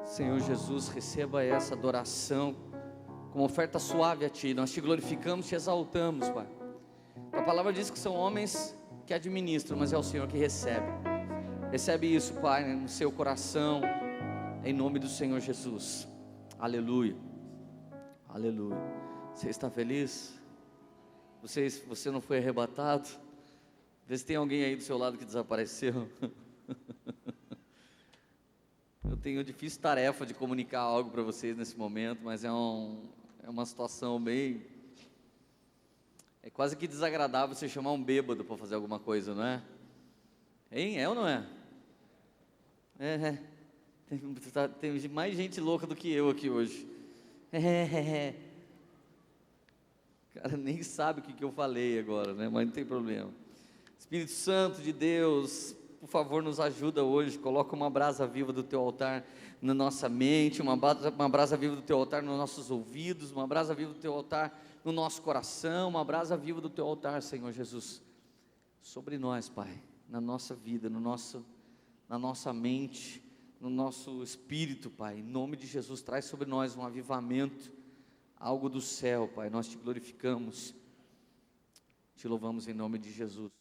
Senhor Jesus, receba essa adoração como oferta suave a Ti. Nós Te glorificamos, Te exaltamos, Pai. A palavra diz que são homens que administram, mas é o Senhor que recebe. Recebe isso, Pai, no seu coração, em nome do Senhor Jesus. Aleluia, aleluia. Você está feliz? Você não foi arrebatado? Vê se tem alguém aí do seu lado que desapareceu. Eu tenho a difícil tarefa de comunicar algo para vocês nesse momento, mas é uma situação bem... É quase que desagradável você chamar um bêbado para fazer alguma coisa, não é? Hein? É ou não é? Tem mais gente louca do que eu aqui hoje. Cara, nem sabe o que eu falei agora, né? Mas não tem problema. Espírito Santo de Deus, por favor, nos ajuda hoje. Coloca uma brasa viva do Teu altar na nossa mente, uma brasa viva do Teu altar nos nossos ouvidos, uma brasa viva do Teu altar no nosso coração, uma brasa viva do Teu altar, Senhor Jesus, sobre nós, Pai, na nossa vida, na nossa mente, no nosso espírito, Pai. Em nome de Jesus, traz sobre nós um avivamento, algo do céu, Pai. Nós Te glorificamos, Te louvamos em nome de Jesus.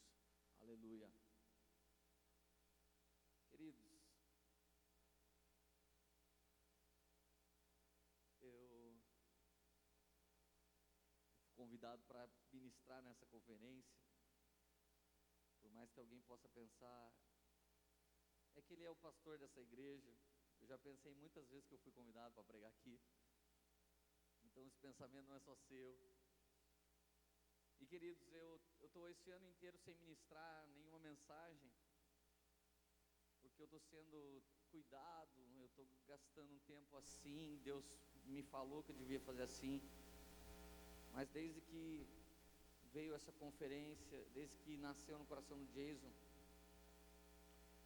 Aleluia. Queridos, eu fui convidado para ministrar nessa conferência. Por mais que alguém possa pensar, é que ele é o pastor dessa igreja. Eu já pensei muitas vezes que eu fui convidado para pregar aqui. Então esse pensamento não é só seu. E queridos, eu estou esse ano inteiro sem ministrar nenhuma mensagem, porque eu estou sendo cuidado, eu estou gastando um tempo assim, Deus me falou que eu devia fazer assim, mas desde que veio essa conferência, desde que nasceu no coração do Jason,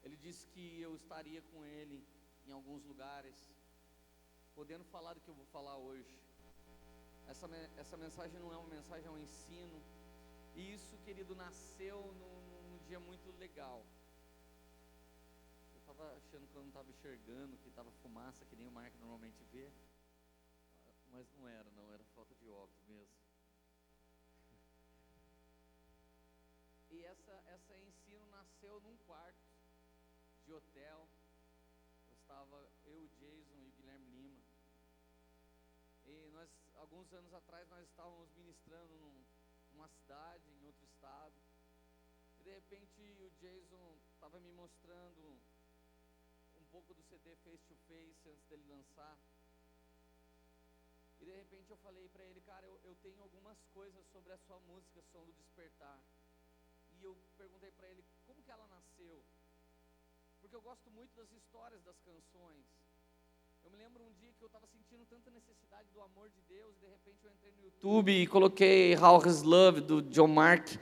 ele disse que eu estaria com ele em alguns lugares, podendo falar do que eu vou falar hoje. Essa mensagem não é uma mensagem, é um ensino. E isso, querido, nasceu num dia muito legal. Eu estava achando que eu não estava enxergando, que estava fumaça, que nem o Mark normalmente vê. Mas não era falta de óculos mesmo. E essa ensino nasceu num quarto de hotel. Eu, o Jason e o Guilherme Lima. E alguns anos atrás, nós estávamos ministrando numa cidade, em outro estado. E de repente o Jason estava me mostrando um pouco do CD Face to Face antes dele lançar. E de repente eu falei para ele, cara, eu tenho algumas coisas sobre a sua música, Som do Despertar. E eu perguntei para ele, como que ela nasceu? Porque eu gosto muito das histórias das canções. Eu me lembro um dia que eu estava sentindo tanta necessidade do amor de Deus, e de repente eu entrei no YouTube e coloquei How His Love, do John Mark,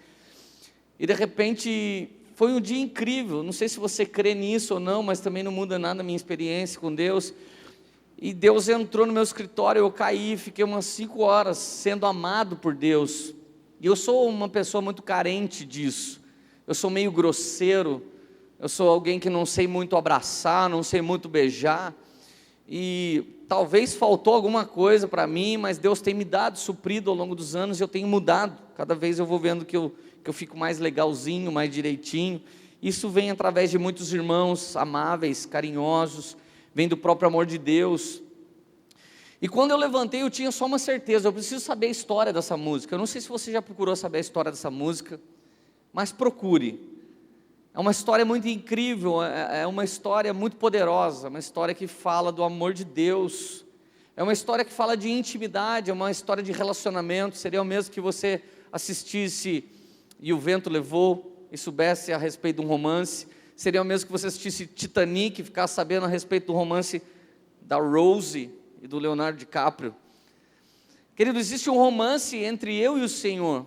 e de repente foi um dia incrível. Não sei se você crê nisso ou não, mas também não muda nada a minha experiência com Deus. E Deus entrou no meu escritório, eu caí, fiquei umas 5 horas sendo amado por Deus. E eu sou uma pessoa muito carente disso. Eu sou meio grosseiro, eu sou alguém que não sei muito abraçar, não sei muito beijar. E talvez faltou alguma coisa para mim, mas Deus tem me dado, suprido ao longo dos anos, e eu tenho mudado. Cada vez eu vou vendo que eu fico mais legalzinho, mais direitinho. Isso vem através de muitos irmãos amáveis, carinhosos, vem do próprio amor de Deus. E quando eu levantei, eu tinha só uma certeza: eu preciso saber a história dessa música. Eu não sei se você já procurou saber a história dessa música, mas procure. É uma história muito incrível, é uma história muito poderosa, uma história que fala do amor de Deus, é uma história que fala de intimidade, é uma história de relacionamento. Seria o mesmo que você assistisse E o Vento Levou e soubesse a respeito de um romance. Seria o mesmo que você assistisse Titanic e ficasse sabendo a respeito do romance da Rose e do Leonardo DiCaprio. Querido, existe um romance entre eu e o Senhor.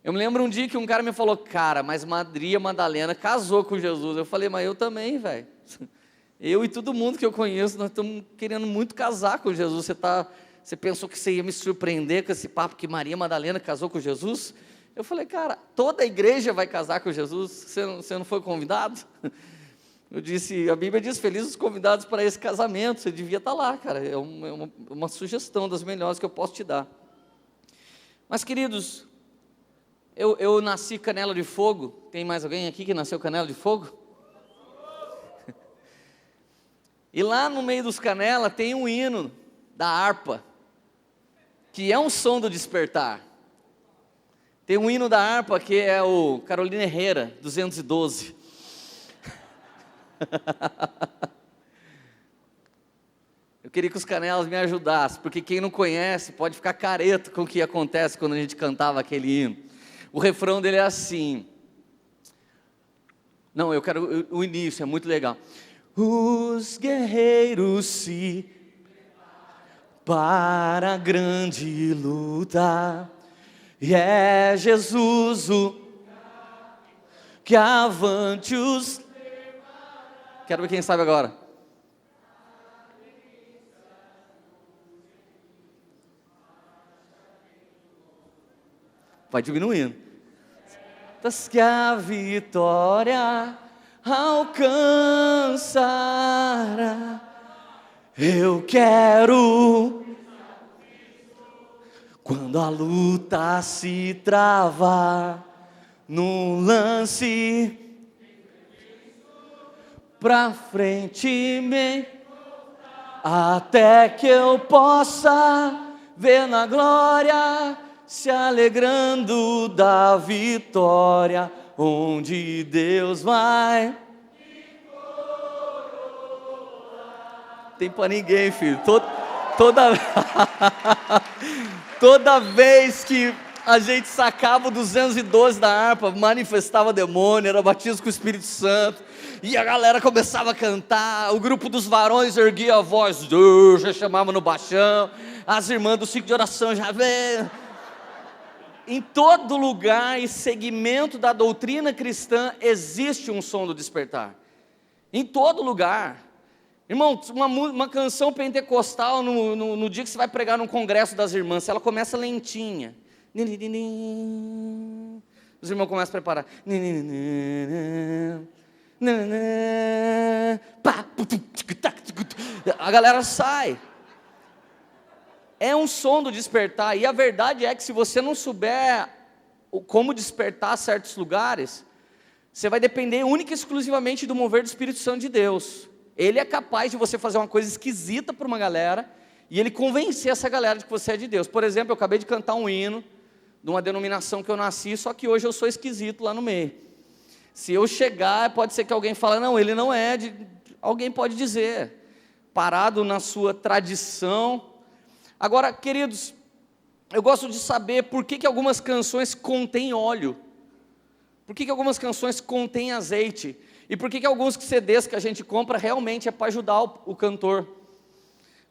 Eu me lembro um dia que um cara me falou: cara, mas Maria Madalena casou com Jesus. Eu falei: mas eu também, velho. Eu e todo mundo que eu conheço, nós estamos querendo muito casar com Jesus. Você pensou que você ia me surpreender com esse papo que Maria Madalena casou com Jesus? Eu falei: cara, toda a igreja vai casar com Jesus. Você não foi convidado? Eu disse, a Bíblia diz, felizes os convidados para esse casamento, você devia estar lá, cara, é uma sugestão das melhores que eu posso te dar. Mas, queridos, eu nasci canela de fogo. Tem mais alguém aqui que nasceu canela de fogo? E lá no meio dos canela tem um hino da harpa, que é um som do despertar. Tem um hino da harpa que é o Carolina Herrera, 212. Eu queria que os canelas me ajudassem, porque quem não conhece pode ficar careto com o que acontece quando a gente cantava aquele hino. O refrão dele é assim. Não, eu quero o início, é muito legal. Os guerreiros se preparam para a grande luta, e é Jesus o que avante os... Quero ver quem sabe agora. Vai diminuindo. Que a vitória alcançará. Eu quero, quando a luta se travar, num lance pra frente me, até que eu possa ver na glória, se alegrando da vitória, onde Deus vai. Tem para ninguém, filho. Toda vez que a gente sacava o 212 da harpa, manifestava demônio, era batismo com o Espírito Santo, e a galera começava a cantar, o grupo dos varões erguia a voz, já chamava no baixão, as irmãs do ciclo de oração já veio. Em todo lugar e segmento da doutrina cristã existe um som do despertar. Em todo lugar. Irmão, uma canção pentecostal no dia que você vai pregar num congresso das irmãs, se ela começa lentinha, os irmãos começam a preparar, a galera sai. É um som do despertar, e a verdade é que se você não souber como despertar certos lugares, você vai depender única e exclusivamente do mover do Espírito Santo de Deus. Ele é capaz de você fazer uma coisa esquisita para uma galera, e ele convencer essa galera de que você é de Deus. Por exemplo, eu acabei de cantar um hino, de uma denominação que eu nasci, só que hoje eu sou esquisito lá no meio. Se eu chegar, pode ser que alguém fale, não, ele não é, alguém pode dizer, parado na sua tradição. Agora, queridos, eu gosto de saber por que algumas canções contêm óleo, por que algumas canções contêm azeite, e por que alguns CDs que a gente compra realmente é para ajudar o cantor.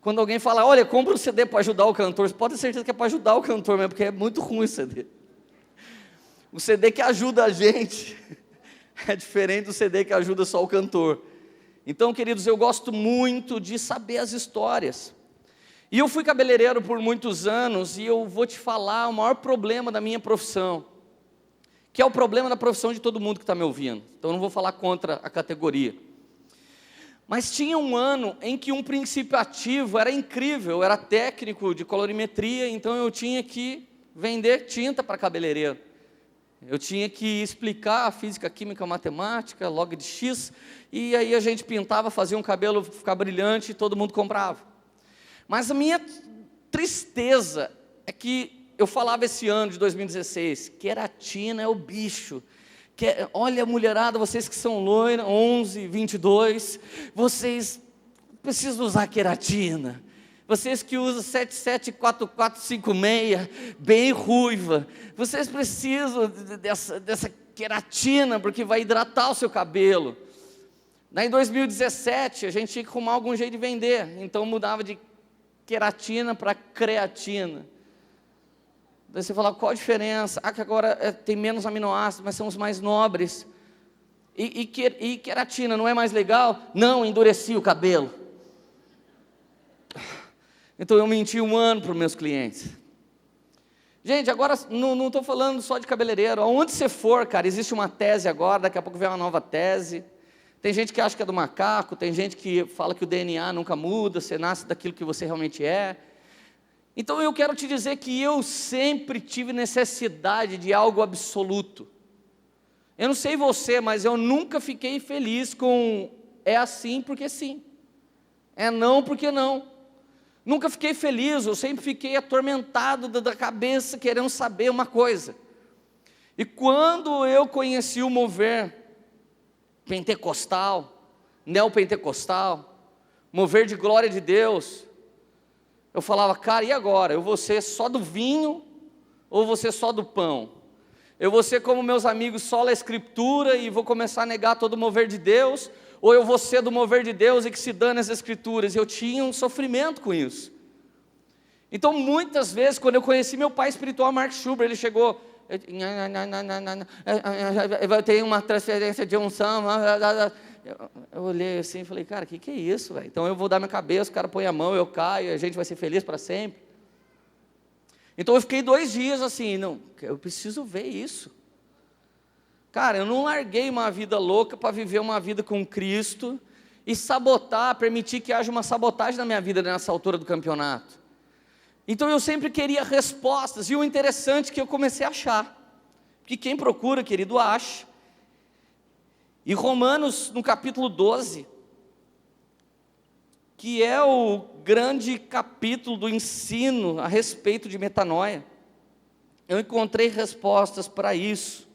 Quando alguém fala, olha, compra um CD para ajudar o cantor, você pode ter certeza que é para ajudar o cantor mesmo, porque é muito ruim o CD. O CD que ajuda a gente é diferente do CD que ajuda só o cantor. Então, queridos, eu gosto muito de saber as histórias. E eu fui cabeleireiro por muitos anos, e eu vou te falar o maior problema da minha profissão, que é o problema da profissão de todo mundo que está me ouvindo. Então eu não vou falar contra a categoria. Mas tinha um ano em que um princípio ativo era incrível, eu era técnico de colorimetria, então eu tinha que vender tinta para cabeleireiro. Eu tinha que explicar a física, química, matemática, log de X, e aí a gente pintava, fazia um cabelo ficar brilhante e todo mundo comprava. Mas a minha tristeza é que eu falava esse ano de 2016, queratina é o bicho. Olha, mulherada, vocês que são loiras, 11, 22, vocês precisam usar queratina. Vocês que usam 774456, bem ruiva, vocês precisam dessa queratina, porque vai hidratar o seu cabelo. Daí em 2017, a gente tinha que arrumar algum jeito de vender, então mudava de queratina para creatina. Daí você fala, qual a diferença? Que agora tem menos aminoácidos, mas são os mais nobres. E queratina não é mais legal? Não, endureci o cabelo. Então eu menti um ano para os meus clientes. Gente, agora não estou falando só de cabeleireiro. Aonde você for, cara, existe uma tese agora, daqui a pouco vem uma nova tese. Tem gente que acha que é do macaco, tem gente que fala que o DNA nunca muda, você nasce daquilo que você realmente é. Então eu quero te dizer que eu sempre tive necessidade de algo absoluto. Eu não sei você, mas eu nunca fiquei feliz com é assim porque sim, é não porque não. Nunca fiquei feliz, eu sempre fiquei atormentado da cabeça querendo saber uma coisa. E quando eu conheci o mover pentecostal, neopentecostal, mover de glória de Deus, eu falava, cara, e agora? Eu vou ser só do vinho ou vou ser só do pão? Eu vou ser como meus amigos só a escritura e vou começar a negar todo o mover de Deus? Ou eu vou ser do mover de Deus e que se dane as escrituras? Eu tinha um sofrimento com isso. Então muitas vezes, quando eu conheci meu pai espiritual, Mark Schuber, ele chegou, vai ter uma transferência de unção. Eu olhei assim e falei, cara, o que é isso, velho? Então eu vou dar minha cabeça, o cara põe a mão, eu caio, a gente vai ser feliz para sempre. Então eu fiquei 2 dias assim, não, eu preciso ver isso. Cara, eu não larguei uma vida louca para viver uma vida com Cristo e sabotar, permitir que haja uma sabotagem na minha vida nessa altura do campeonato. Então eu sempre queria respostas, e o interessante é que eu comecei a achar, porque quem procura, querido, acha. E Romanos, no capítulo 12, que é o grande capítulo do ensino a respeito de metanoia, eu encontrei respostas para isso.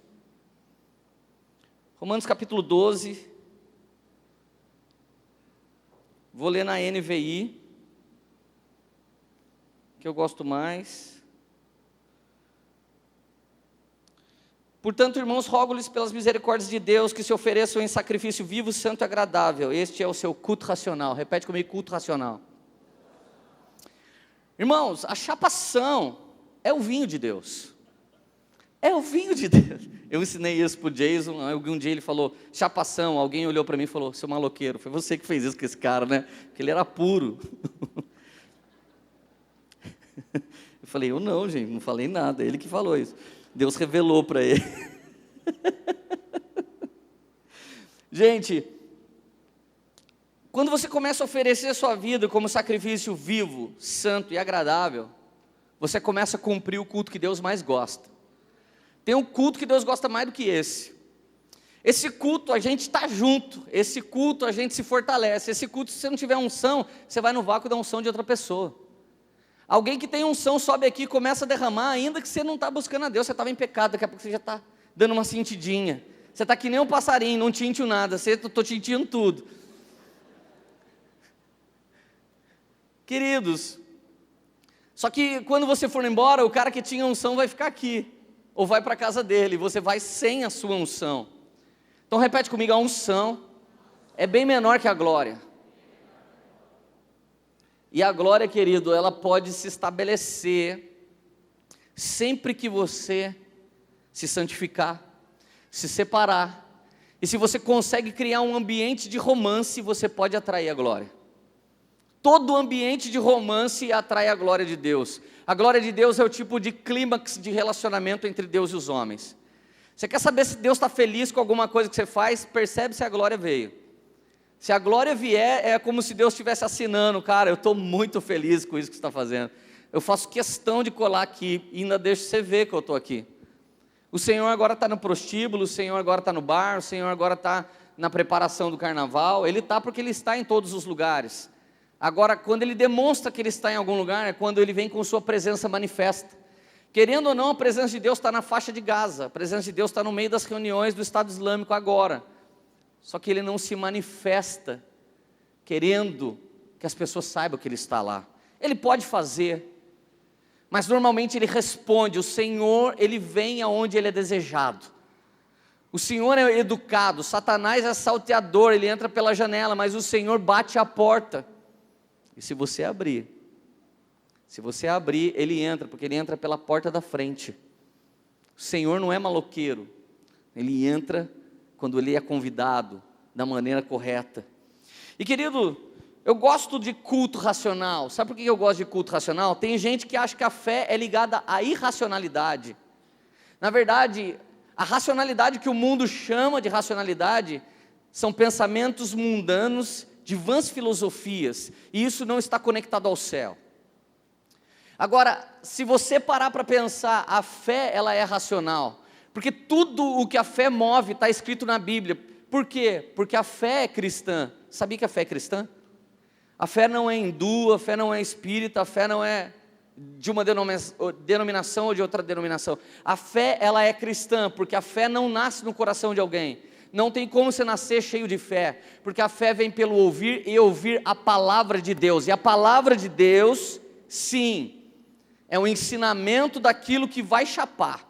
Romanos capítulo 12, vou ler na NVI, que eu gosto mais. Portanto, irmãos, rogo-lhes pelas misericórdias de Deus que se ofereçam em sacrifício vivo, santo e agradável. Este é o seu culto racional. Repete comigo, culto racional. Irmãos, a chapação é o vinho de Deus. É o vinho de Deus. Eu ensinei isso para o Jason, algum dia ele falou, chapação, alguém olhou para mim e falou, seu maloqueiro, foi você que fez isso com esse cara, né? Porque ele era puro. Eu falei, eu não, gente, não falei nada, ele que falou isso. Deus revelou para ele. Gente, quando você começa a oferecer a sua vida como sacrifício vivo, santo e agradável, você começa a cumprir o culto que Deus mais gosta. Tem um culto que Deus gosta mais do que esse. Esse culto a gente está junto, esse culto a gente se fortalece, esse culto, se você não tiver unção, você vai no vácuo da unção de outra pessoa. Alguém que tem unção sobe aqui e começa a derramar, ainda que você não está buscando a Deus, você estava em pecado, daqui a pouco você já está dando uma sentidinha. Você está que nem um passarinho, não tintiu nada, estou tintindo tudo. Queridos, só que quando você for embora, o cara que tinha unção vai ficar aqui, ou vai para a casa dele, você vai sem a sua unção. Então repete comigo, a unção é bem menor que a glória. E a glória, querido, ela pode se estabelecer sempre que você se santificar, se separar. E se você consegue criar um ambiente de romance, você pode atrair a glória. Todo ambiente de romance atrai a glória de Deus. A glória de Deus é o tipo de clímax de relacionamento entre Deus e os homens. Você quer saber se Deus está feliz com alguma coisa que você faz? Percebe se a glória veio. Se a glória vier, é como se Deus estivesse assinando, cara, eu estou muito feliz com isso que você está fazendo. Eu faço questão de colar aqui e ainda deixo você ver que eu estou aqui. O Senhor agora está no prostíbulo, o Senhor agora está no bar, o Senhor agora está na preparação do carnaval. Ele está porque Ele está em todos os lugares. Agora, quando Ele demonstra que Ele está em algum lugar, é quando Ele vem com sua presença manifesta. Querendo ou não, a presença de Deus está na faixa de Gaza, a presença de Deus está no meio das reuniões do Estado Islâmico agora. Só que Ele não se manifesta querendo que as pessoas saibam que Ele está lá. Ele pode fazer, mas normalmente Ele responde. O Senhor, Ele vem aonde Ele é desejado. O Senhor é educado, Satanás é salteador, ele entra pela janela, mas o Senhor bate a porta. E se você abrir, Ele entra, porque Ele entra pela porta da frente. O Senhor não é maloqueiro, Ele entra quando Ele é convidado, da maneira correta. E querido, eu gosto de culto racional. Sabe por que eu gosto de culto racional? Tem gente que acha que a fé é ligada à irracionalidade. Na verdade, a racionalidade que o mundo chama de racionalidade, são pensamentos mundanos de vãs filosofias, e isso não está conectado ao céu. Agora, se você parar para pensar, a fé, ela é racional, porque tudo o que a fé move está escrito na Bíblia. Por quê? Porque a fé é cristã. Sabia que a fé é cristã? A fé não é hindu, a fé não é espírita, a fé não é de uma denominação ou de outra denominação. A fé, ela é cristã, porque a fé não nasce no coração de alguém. Não tem como você nascer cheio de fé, porque a fé vem pelo ouvir e ouvir a palavra de Deus. E a palavra de Deus, sim, é um ensinamento daquilo que vai chapar.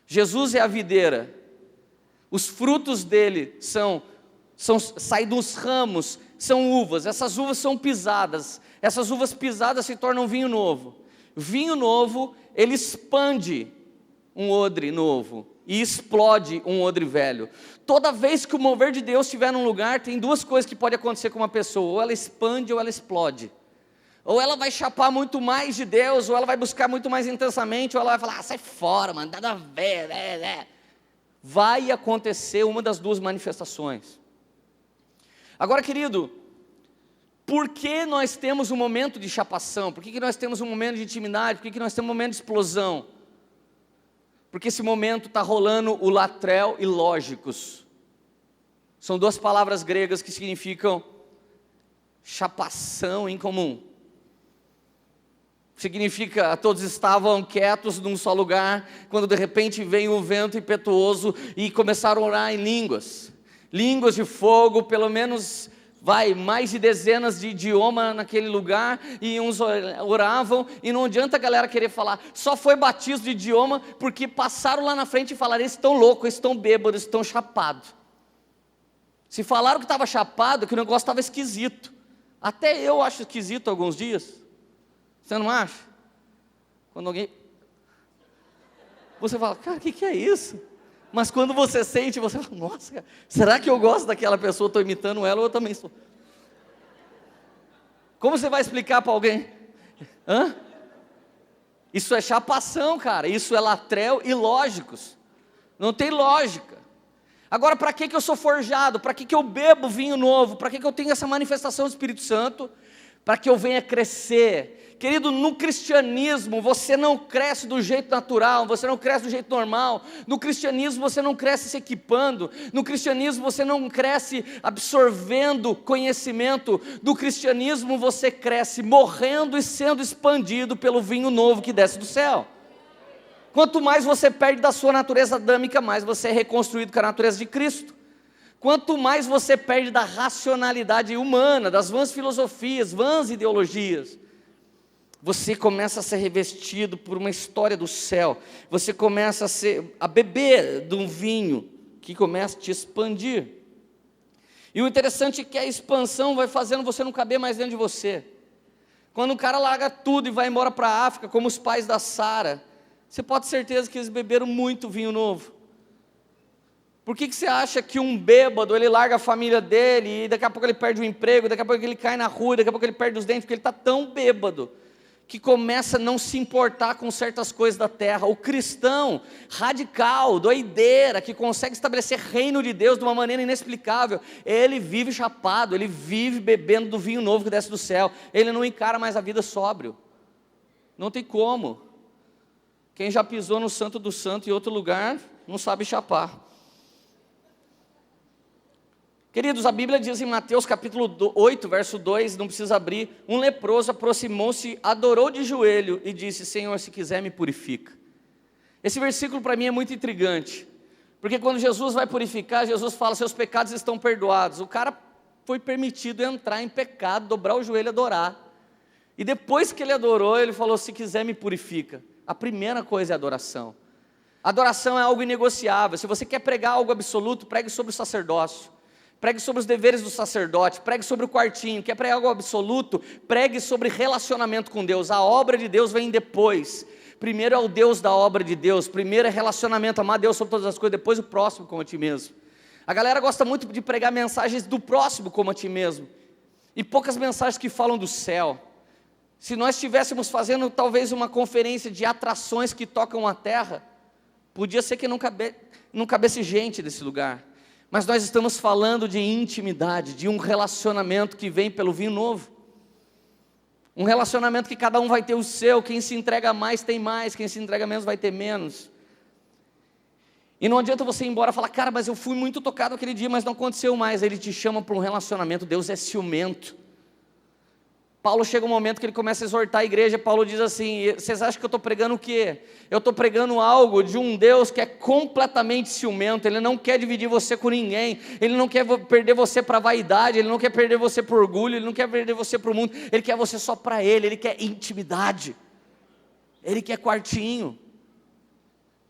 Jesus é a videira, os frutos dele saem dos ramos, são uvas, essas uvas são pisadas, essas uvas pisadas se tornam vinho novo. Vinho novo, ele expande um odre novo e explode um odre velho. Toda vez que o mover de Deus estiver num lugar, tem duas coisas que podem acontecer com uma pessoa: ou ela expande ou ela explode. Ou ela vai chapar muito mais de Deus, ou ela vai buscar muito mais intensamente, ou ela vai falar, sai fora, mano, nada a ver, Vai acontecer uma das duas manifestações. Agora, querido, por que nós temos um momento de chapação? Por que nós temos um momento de intimidade? Por que nós temos um momento de explosão? Porque esse momento está rolando o latrel e lógicos. São duas palavras gregas que significam chapação em comum. Significa, todos estavam quietos num só lugar, quando de repente veio um vento impetuoso e começaram a orar em línguas. Línguas de fogo, pelo menos, mais de dezenas de idiomas naquele lugar, e uns oravam, e não adianta a galera querer falar, só foi batismo de idioma, porque passaram lá na frente e falaram, eles estão loucos, eles estão bêbados, eles estão chapados. Se falaram que estava chapado, que o negócio estava esquisito. Até eu acho esquisito alguns dias. Você não acha? Quando alguém... Você fala, cara, o que é isso? Mas quando você sente, você fala, nossa, cara, será que eu gosto daquela pessoa, estou imitando ela ou eu também estou? Como você vai explicar para alguém? Hã? Isso é chapação, cara, isso é latrel e lógicos. Não tem lógica. Agora, para que eu sou forjado? Para que eu bebo vinho novo? Para que eu tenho essa manifestação do Espírito Santo? Para que eu venha crescer. Querido, no cristianismo você não cresce do jeito natural, você não cresce do jeito normal. No cristianismo você não cresce se equipando. No cristianismo você não cresce absorvendo conhecimento. No cristianismo você cresce morrendo e sendo expandido pelo vinho novo que desce do céu. Quanto mais você perde da sua natureza adâmica, mais você é reconstruído com a natureza de Cristo. Quanto mais você perde da racionalidade humana, das vãs filosofias, vãs ideologias, você começa a ser revestido por uma história do céu. Você começa a beber de um vinho que começa a te expandir. E o interessante é que a expansão vai fazendo você não caber mais dentro de você. Quando o cara larga tudo e vai embora para a África, como os pais da Sara, você pode ter certeza que eles beberam muito vinho novo. Por que você acha que um bêbado, ele larga a família dele, e daqui a pouco ele perde o emprego, daqui a pouco ele cai na rua, daqui a pouco ele perde os dentes, porque ele está tão bêbado, que começa a não se importar com certas coisas da terra. O cristão radical, doideira, que consegue estabelecer reino de Deus de uma maneira inexplicável, ele vive chapado, ele vive bebendo do vinho novo que desce do céu, ele não encara mais a vida sóbrio, não tem como. Quem já pisou no Santo do Santo em outro lugar, não sabe chapar. Queridos, a Bíblia diz em Mateus capítulo 8, verso 2, não precisa abrir, um leproso aproximou-se, adorou de joelho e disse, Senhor, se quiser me purifica. Esse versículo para mim é muito intrigante, porque quando Jesus vai purificar, Jesus fala, seus pecados estão perdoados. O cara foi permitido entrar em pecado, dobrar o joelho e adorar. E depois que ele adorou, ele falou, se quiser me purifica. A primeira coisa é a adoração. Adoração é algo inegociável. Se você quer pregar algo absoluto, pregue sobre o sacerdócio. Pregue sobre os deveres do sacerdote, pregue sobre o quartinho. Quer pregar algo absoluto? Pregue sobre relacionamento com Deus. A obra de Deus vem depois. Primeiro é o Deus da obra de Deus. Primeiro é relacionamento, amar Deus sobre todas as coisas. Depois o próximo como a ti mesmo. A galera gosta muito de pregar mensagens do próximo como a ti mesmo. E poucas mensagens que falam do céu. Se nós estivéssemos fazendo talvez uma conferência de atrações que tocam a terra, podia ser que não cabesse gente nesse lugar. Mas nós estamos falando de intimidade, de um relacionamento que vem pelo vinho novo. Um relacionamento que cada um vai ter o seu, quem se entrega mais tem mais, quem se entrega menos vai ter menos. E não adianta você ir embora e falar, cara, mas eu fui muito tocado aquele dia, mas não aconteceu mais. Ele te chama para um relacionamento, Deus é ciumento. Paulo chega um momento que ele começa a exortar a igreja. Paulo diz assim, vocês acham que eu estou pregando o quê? Eu estou pregando algo de um Deus que é completamente ciumento. Ele não quer dividir você com ninguém, Ele não quer perder você para a vaidade, Ele não quer perder você para o orgulho, Ele não quer perder você para o mundo, Ele quer você só para Ele, Ele quer intimidade, Ele quer quartinho,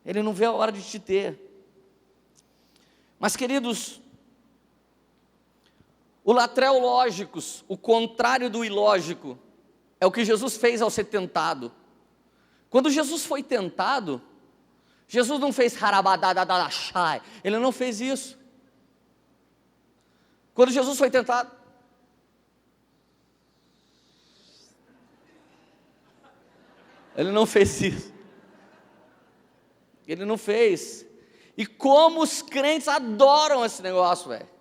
Ele não vê a hora de te ter. Mas queridos, o latreo-lógicos, o contrário do ilógico, é o que Jesus fez ao ser tentado. Quando Jesus foi tentado, Jesus não fez harabadadadachai, Ele não fez isso. Quando Jesus foi tentado, Ele não fez isso. Ele não fez. E como os crentes adoram esse negócio, velho.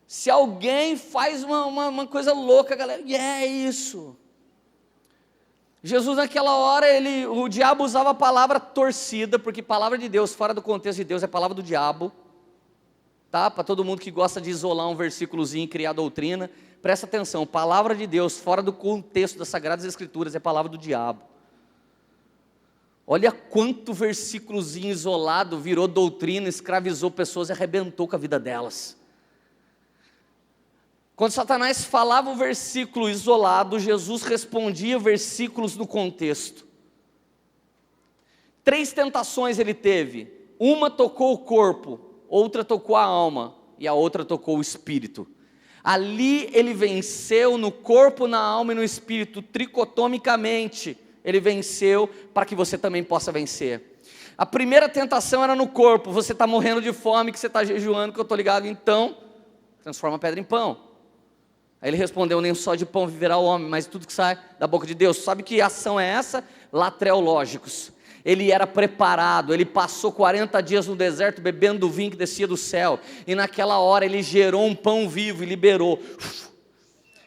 Se alguém faz uma coisa louca, galera, e é isso. Jesus naquela hora, o diabo usava a palavra torcida, porque palavra de Deus, fora do contexto de Deus, é palavra do diabo. Tá? Para todo mundo que gosta de isolar um versículozinho e criar doutrina, presta atenção, palavra de Deus, fora do contexto das Sagradas Escrituras, é palavra do diabo. Olha quanto versículozinho isolado virou doutrina, escravizou pessoas e arrebentou com a vida delas. Quando Satanás falava o versículo isolado, Jesus respondia versículos no contexto. 3 tentações ele teve. Uma tocou o corpo, outra tocou a alma e a outra tocou o espírito. Ali ele venceu no corpo, na alma e no espírito, tricotomicamente. Ele venceu para que você também possa vencer. A primeira tentação era no corpo. Você está morrendo de fome, que você está jejuando, que eu estou ligado, então transforma a pedra em pão. Aí ele respondeu, nem só de pão viverá o homem, mas tudo que sai da boca de Deus. Sabe que ação é essa? Latreo-lógicos. Ele era preparado, ele passou 40 dias no deserto bebendo do vinho que descia do céu. E naquela hora ele gerou um pão vivo e liberou.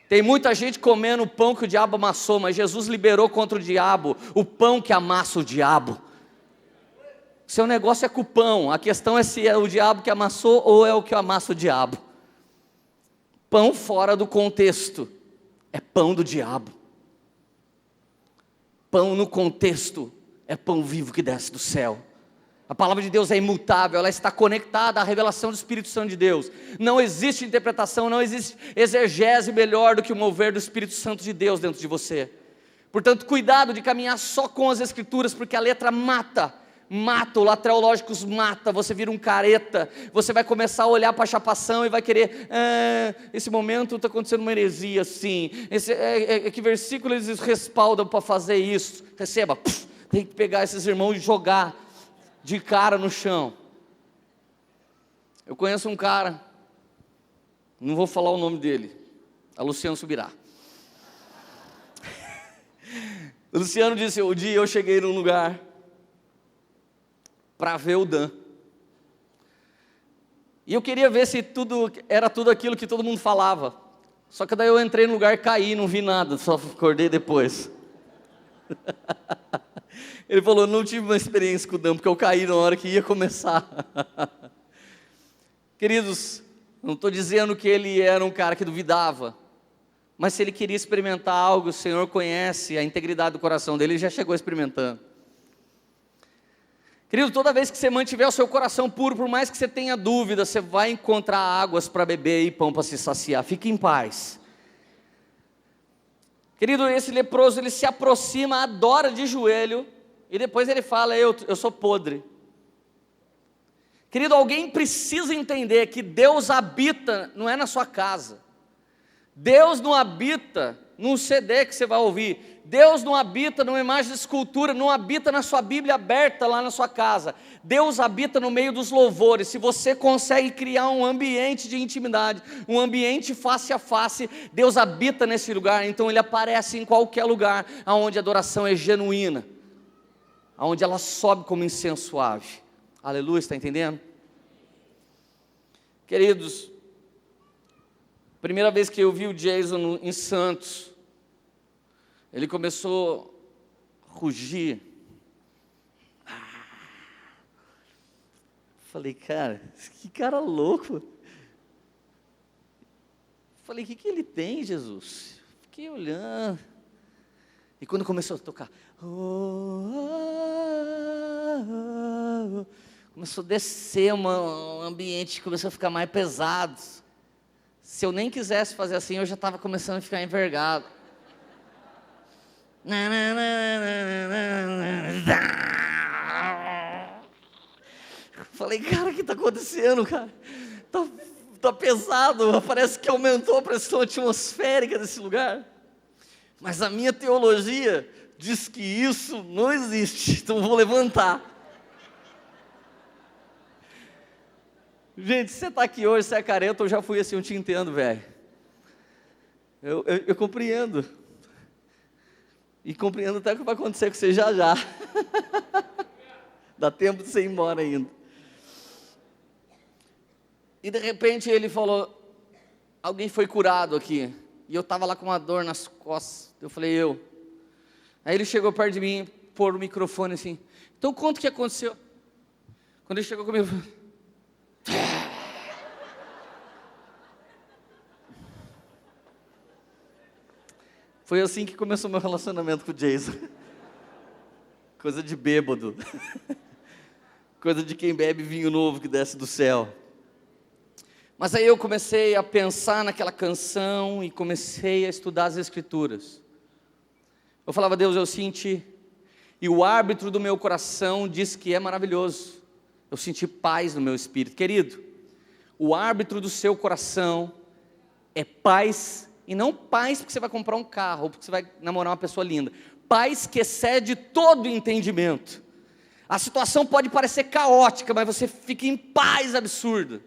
Tem muita gente comendo o pão que o diabo amassou, mas Jesus liberou contra o diabo o pão que amassa o diabo. Seu negócio é com o pão, a questão é se é o diabo que amassou ou é o que amassa o diabo. Pão fora do contexto é pão do diabo. Pão no contexto é pão vivo que desce do céu. A palavra de Deus é imutável, ela está conectada à revelação do Espírito Santo de Deus. Não existe interpretação, não existe exegese melhor do que o mover do Espírito Santo de Deus dentro de você. Portanto, cuidado de caminhar só com as Escrituras, porque a letra mata, o latreo-lógicos mata, você vira um careta, você vai começar a olhar para a chapação e vai querer, esse momento está acontecendo uma heresia, sim, que versículo eles respaldam para fazer isso? Receba, tem que pegar esses irmãos e jogar de cara no chão. Eu conheço um cara, não vou falar o nome dele, a Luciano Subirá. O Luciano disse, o dia eu cheguei num lugar para ver o Dan. E eu queria ver se era tudo aquilo que todo mundo falava. Só que daí eu entrei no lugar e caí, não vi nada, só acordei depois. Ele falou, não tive uma experiência com o Dan, porque eu caí na hora que ia começar. Queridos, não estou dizendo que ele era um cara que duvidava, mas se ele queria experimentar algo, o Senhor conhece a integridade do coração dele, ele já chegou experimentando. Querido, toda vez que você mantiver o seu coração puro, por mais que você tenha dúvida, você vai encontrar águas para beber e pão para se saciar. Fique em paz. Querido, esse leproso, ele se aproxima, adora de joelho, e depois ele fala, eu sou podre. Querido, alguém precisa entender que Deus habita, não é na sua casa. Deus não habita num CD que você vai ouvir. Deus não habita numa imagem de escultura, não habita na sua Bíblia aberta lá na sua casa. Deus habita no meio dos louvores. Se você consegue criar um ambiente de intimidade, um ambiente face a face, Deus habita nesse lugar. Então Ele aparece em qualquer lugar onde a adoração é genuína, onde ela sobe como incenso suave. Aleluia, está entendendo? Queridos, primeira vez que eu vi o Jason em Santos, ele começou a rugir. Falei, cara, que cara louco. Falei, o que ele tem, Jesus? Fiquei olhando. E quando começou a tocar, começou a descer um ambiente, começou a ficar mais pesado. Se eu nem quisesse fazer assim, eu já estava começando a ficar envergado. Falei, cara, o que está acontecendo, cara? Tá pesado, parece que aumentou a pressão atmosférica desse lugar. Mas a minha teologia diz que isso não existe, então vou levantar. Gente, se você está aqui hoje, você é careta, eu já fui assim, eu te entendo, velho. Eu compreendo. E compreendo até o que vai acontecer com você já. Dá tempo de você ir embora ainda. E de repente ele falou, alguém foi curado aqui. E eu estava lá com uma dor nas costas. Eu falei, eu. Aí ele chegou perto de mim, pôr o microfone assim. Então conta o que aconteceu. Quando ele chegou comigo, foi assim que começou meu relacionamento com o Jason. Coisa de bêbado. Coisa de quem bebe vinho novo que desce do céu. Mas aí eu comecei a pensar naquela canção e comecei a estudar as Escrituras. Eu falava, Deus, eu senti, e o árbitro do meu coração disse que é maravilhoso. Eu senti paz no meu espírito. Querido, o árbitro do seu coração é paz, e não paz porque você vai comprar um carro, ou porque você vai namorar uma pessoa linda. Paz que excede todo entendimento. A situação pode parecer caótica, mas você fica em paz absurda.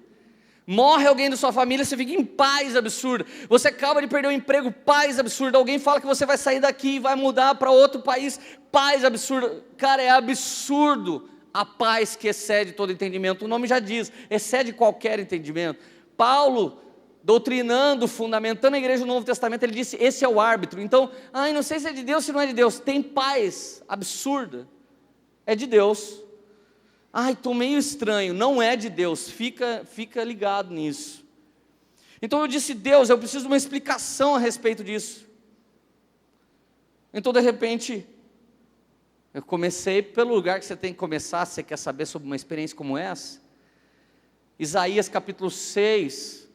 Morre alguém da sua família, você fica em paz absurda. Você acaba de perder o emprego, paz absurda. Alguém fala que você vai sair daqui e vai mudar para outro país, paz absurda. Cara, é absurdo a paz que excede todo entendimento. O nome já diz, excede qualquer entendimento. Paulo, doutrinando, fundamentando a igreja do Novo Testamento, ele disse, esse é o árbitro. Então, não sei se é de Deus, se não é de Deus. Tem paz absurda. É de Deus. Estou meio estranho, não é de Deus, fica ligado nisso. Então eu disse, Deus, eu preciso de uma explicação a respeito disso. Então de repente, eu comecei pelo lugar que você tem que começar, se você quer saber sobre uma experiência como essa. Isaías capítulo 6.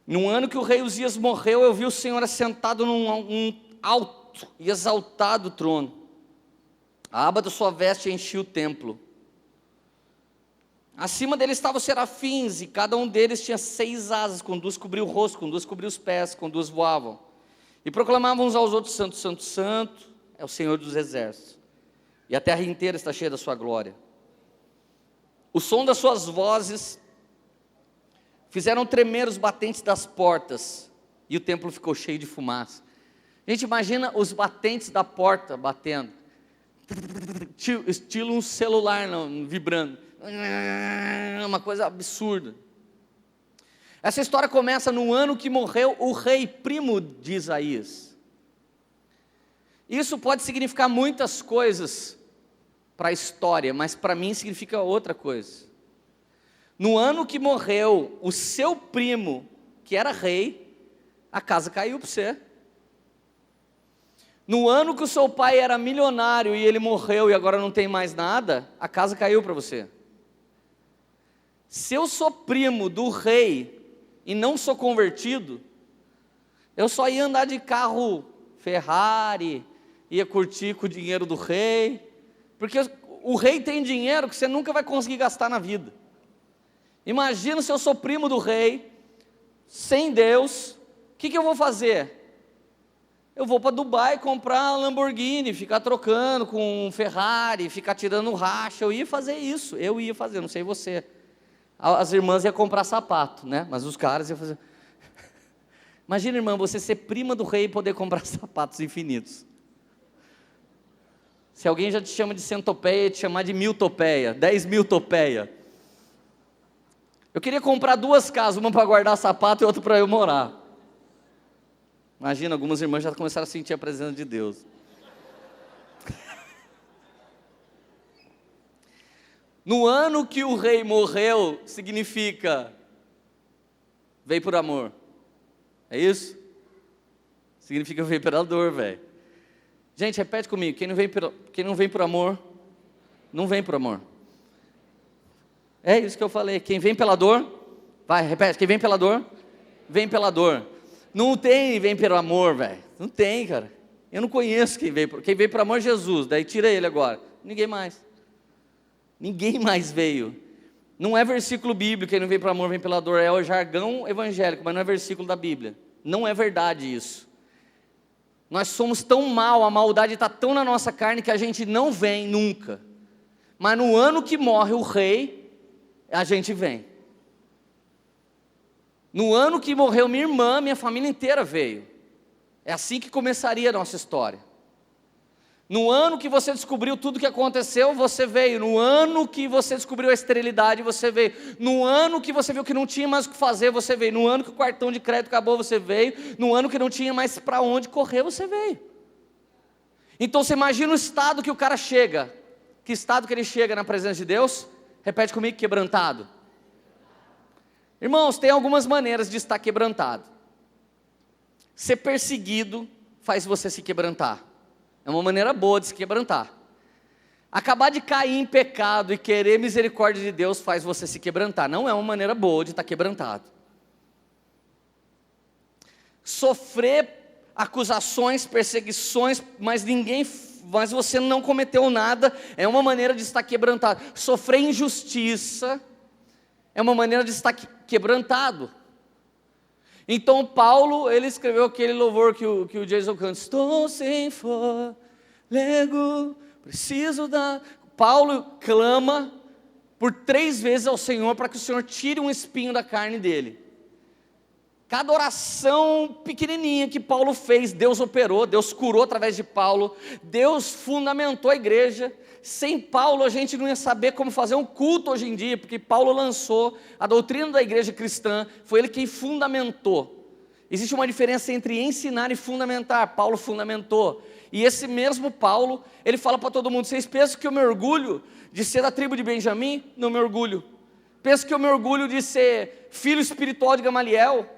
No ano que o rei Uzias morreu, eu vi o Senhor assentado num alto e exaltado trono. A aba da sua veste enchia o templo. Acima dele estavam os serafins, e cada um deles tinha 6 asas, com 2 cobriam o rosto, com 2 cobriam os pés, com 2 voavam. E proclamavam uns aos outros, santo, santo, santo, é o Senhor dos exércitos. E a terra inteira está cheia da sua glória. O som das suas vozes fizeram tremer os batentes das portas, e o templo ficou cheio de fumaça. A gente imagina os batentes da porta batendo. Estilo um celular vibrando, uma coisa absurda. Essa história começa no ano que morreu o rei primo de Isaías. Isso pode significar muitas coisas para a história, mas para mim significa outra coisa. No ano que morreu o seu primo, que era rei, a casa caiu para você. No ano que o seu pai era milionário e ele morreu e agora não tem mais nada, a casa caiu para você. Se eu sou primo do rei e não sou convertido, eu só ia andar de carro Ferrari, ia curtir com o dinheiro do rei, porque o rei tem dinheiro que você nunca vai conseguir gastar na vida. Imagina se eu sou primo do rei, sem Deus, o que eu vou fazer? Eu vou para Dubai comprar Lamborghini, ficar trocando com Ferrari, ficar tirando racha. Eu ia fazer isso, não sei você. As irmãs iam comprar sapato, né? Mas os caras iam fazer. Imagina, irmã, você ser prima do rei e poder comprar sapatos infinitos. Se alguém já te chama de centopeia, te chamar de miltopeia, 10 mil topeia. Eu queria comprar 2 casas, uma para guardar sapato e outra para eu morar. Imagina, algumas irmãs já começaram a sentir a presença de Deus. No ano que o rei morreu, significa, veio por amor. É isso? Significa veio pela dor, velho. Gente, repete comigo, quem não vem por amor, não vem por amor. É isso que eu falei, quem vem pela dor, vai, repete, quem vem pela dor, vem pela dor. Não tem vem pelo amor, velho, não tem, cara. Eu não conheço quem veio por amor é Jesus, daí tira ele agora, ninguém mais veio. Não é versículo bíblico, quem não vem por amor vem pela dor, é o jargão evangélico, mas não é versículo da Bíblia, não é verdade isso. Nós somos tão mal, a maldade está tão na nossa carne que a gente não vem nunca. Mas no ano que morre o rei, a gente vem. No ano que morreu minha irmã, minha família inteira veio. É assim que começaria a nossa história. No ano que você descobriu tudo o que aconteceu, você veio. No ano que você descobriu a esterilidade, você veio. No ano que você viu que não tinha mais o que fazer, você veio. No ano que o cartão de crédito acabou, você veio. No ano que não tinha mais para onde correr, você veio. Então você imagina o estado que o cara chega. Que estado que ele chega na presença de Deus? Repete comigo, quebrantado. Irmãos, tem algumas maneiras de estar quebrantado. Ser perseguido faz você se quebrantar. É uma maneira boa de se quebrantar. Acabar de cair em pecado e querer misericórdia de Deus faz você se quebrantar. Não é uma maneira boa de estar quebrantado. Sofrer acusações, perseguições, mas você não cometeu nada, é uma maneira de estar quebrantado. Sofrer injustiça é uma maneira de estar quebrantado. Então Paulo, ele escreveu aquele louvor que o Jason canta. Estou sem fôlego, preciso da... Paulo clama por 3 vezes ao Senhor para que o Senhor tire um espinho da carne dele. Cada oração pequenininha que Paulo fez, Deus operou, Deus curou através de Paulo, Deus fundamentou a igreja. Sem Paulo a gente não ia saber como fazer um culto hoje em dia, porque Paulo lançou a doutrina da igreja cristã, foi ele quem fundamentou. Existe uma diferença entre ensinar e fundamentar. Paulo fundamentou. E esse mesmo Paulo, ele fala para todo mundo: vocês pensam que eu me orgulho de ser da tribo de Benjamim? Não me orgulho. Pensam que eu me orgulho de ser filho espiritual de Gamaliel?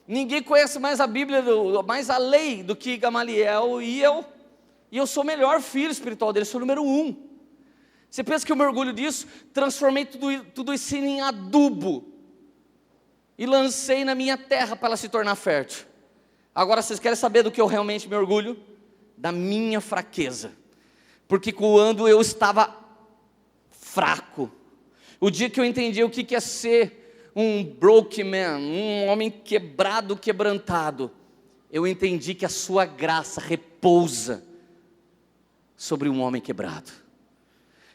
Ninguém conhece mais a Bíblia, mais a lei do que Gamaliel, e eu sou o melhor filho espiritual dele, sou o número 1. Você pensa que eu me orgulho disso? Transformei tudo isso em adubo e lancei na minha terra para ela se tornar fértil. Agora vocês querem saber do que eu realmente me orgulho? Da minha fraqueza. Porque quando eu estava fraco, o dia que eu entendi o que é ser um broken man, um homem quebrado, quebrantado, eu entendi que a sua graça repousa sobre um homem quebrado.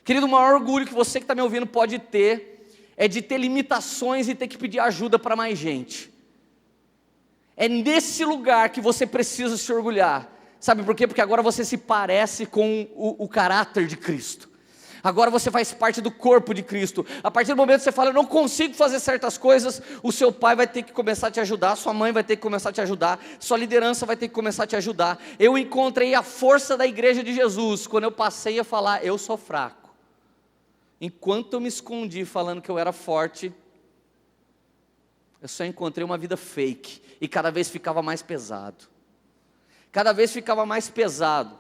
Querido, o maior orgulho que você que está me ouvindo pode ter é de ter limitações e ter que pedir ajuda para mais gente. É nesse lugar que você precisa se orgulhar. Sabe por quê? Porque agora você se parece com o caráter de Cristo. Agora você faz parte do corpo de Cristo. A partir do momento que você fala: eu não consigo fazer certas coisas, o seu pai vai ter que começar a te ajudar, sua mãe vai ter que começar a te ajudar, sua liderança vai ter que começar a te ajudar. Eu encontrei a força da igreja de Jesus quando eu passei a falar: eu sou fraco. Enquanto eu me escondi falando que eu era forte, eu só encontrei uma vida fake, e cada vez ficava mais pesado. Cada vez ficava mais pesado.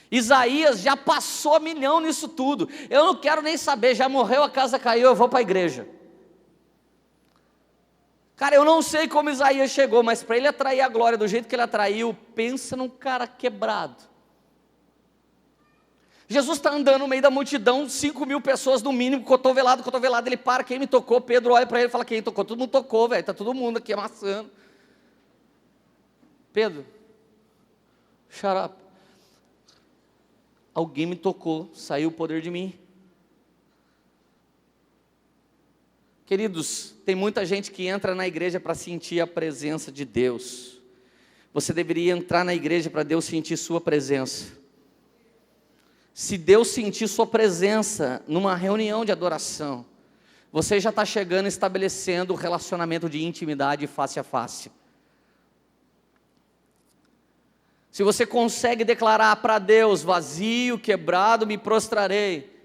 Isaías já passou a milhão nisso tudo. Eu não quero nem saber, já morreu, a casa caiu, eu vou para a igreja. Cara, eu não sei como Isaías chegou, mas para ele atrair a glória do jeito que ele atraiu, pensa num cara quebrado. Jesus está andando no meio da multidão, 5.000 pessoas no mínimo, cotovelado, ele para: quem me tocou? Pedro olha para ele e fala: quem tocou? Todo mundo tocou, velho, está todo mundo aqui amassando. Pedro, shut up. Alguém me tocou, saiu o poder de mim. Queridos, tem muita gente que entra na igreja para sentir a presença de Deus. Você deveria entrar na igreja para Deus sentir sua presença. Se Deus sentir sua presença numa reunião de adoração, você já está chegando e estabelecendo o relacionamento de intimidade face a face. Se você consegue declarar para Deus: vazio, quebrado, me prostrarei,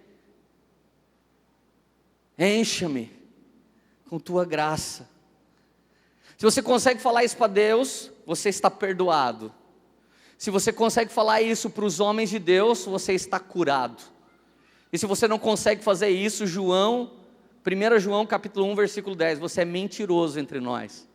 encha-me com tua graça. Se você consegue falar isso para Deus, você está perdoado. Se você consegue falar isso para os homens de Deus, você está curado. E se você não consegue fazer isso, 1 João capítulo 1, versículo 10, você é mentiroso entre nós.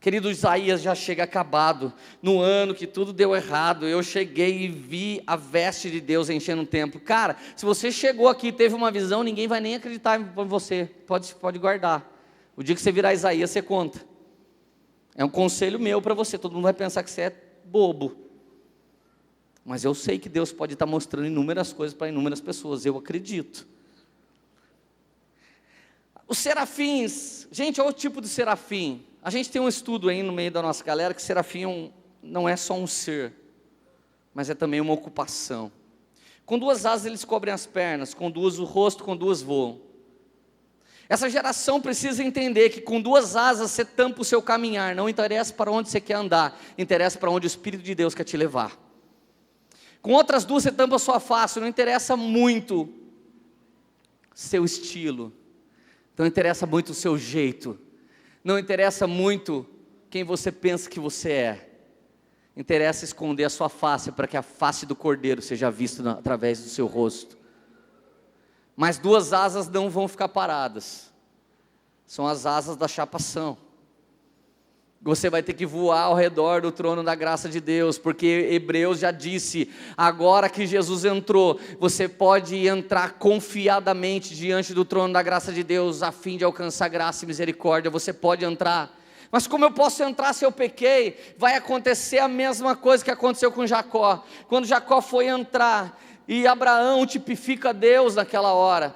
Querido, Isaías já chega acabado. No ano que tudo deu errado, eu cheguei e vi a veste de Deus enchendo o templo. Cara, se você chegou aqui e teve uma visão, ninguém vai nem acreditar em você. Pode guardar. O dia que você virar Isaías, você conta. É um conselho meu para você. Todo mundo vai pensar que você é bobo. Mas eu sei que Deus pode estar mostrando inúmeras coisas para inúmeras pessoas. Eu acredito. Os serafins, gente, olha o tipo de serafim. A gente tem um estudo aí no meio da nossa galera que serafim não é só um ser, mas é também uma ocupação. Com 2 asas eles cobrem as pernas, com 2 o rosto, com 2 voam. Essa geração precisa entender que com 2 asas você tampa o seu caminhar, não interessa para onde você quer andar, interessa para onde o Espírito de Deus quer te levar. Com outras 2 você tampa a sua face, não interessa muito seu estilo, não interessa muito o seu jeito, não interessa muito quem você pensa que você é, interessa esconder a sua face, para que a face do Cordeiro seja vista através do seu rosto. Mas 2 asas não vão ficar paradas, são as asas da chapação. Você vai ter que voar ao redor do trono da graça de Deus, porque Hebreus já disse, agora que Jesus entrou, você pode entrar confiadamente diante do trono da graça de Deus, a fim de alcançar graça e misericórdia. Você pode entrar. Mas como eu posso entrar se eu pequei? Vai acontecer a mesma coisa que aconteceu com Jacó. Quando Jacó foi entrar, e Abraão tipifica Deus naquela hora,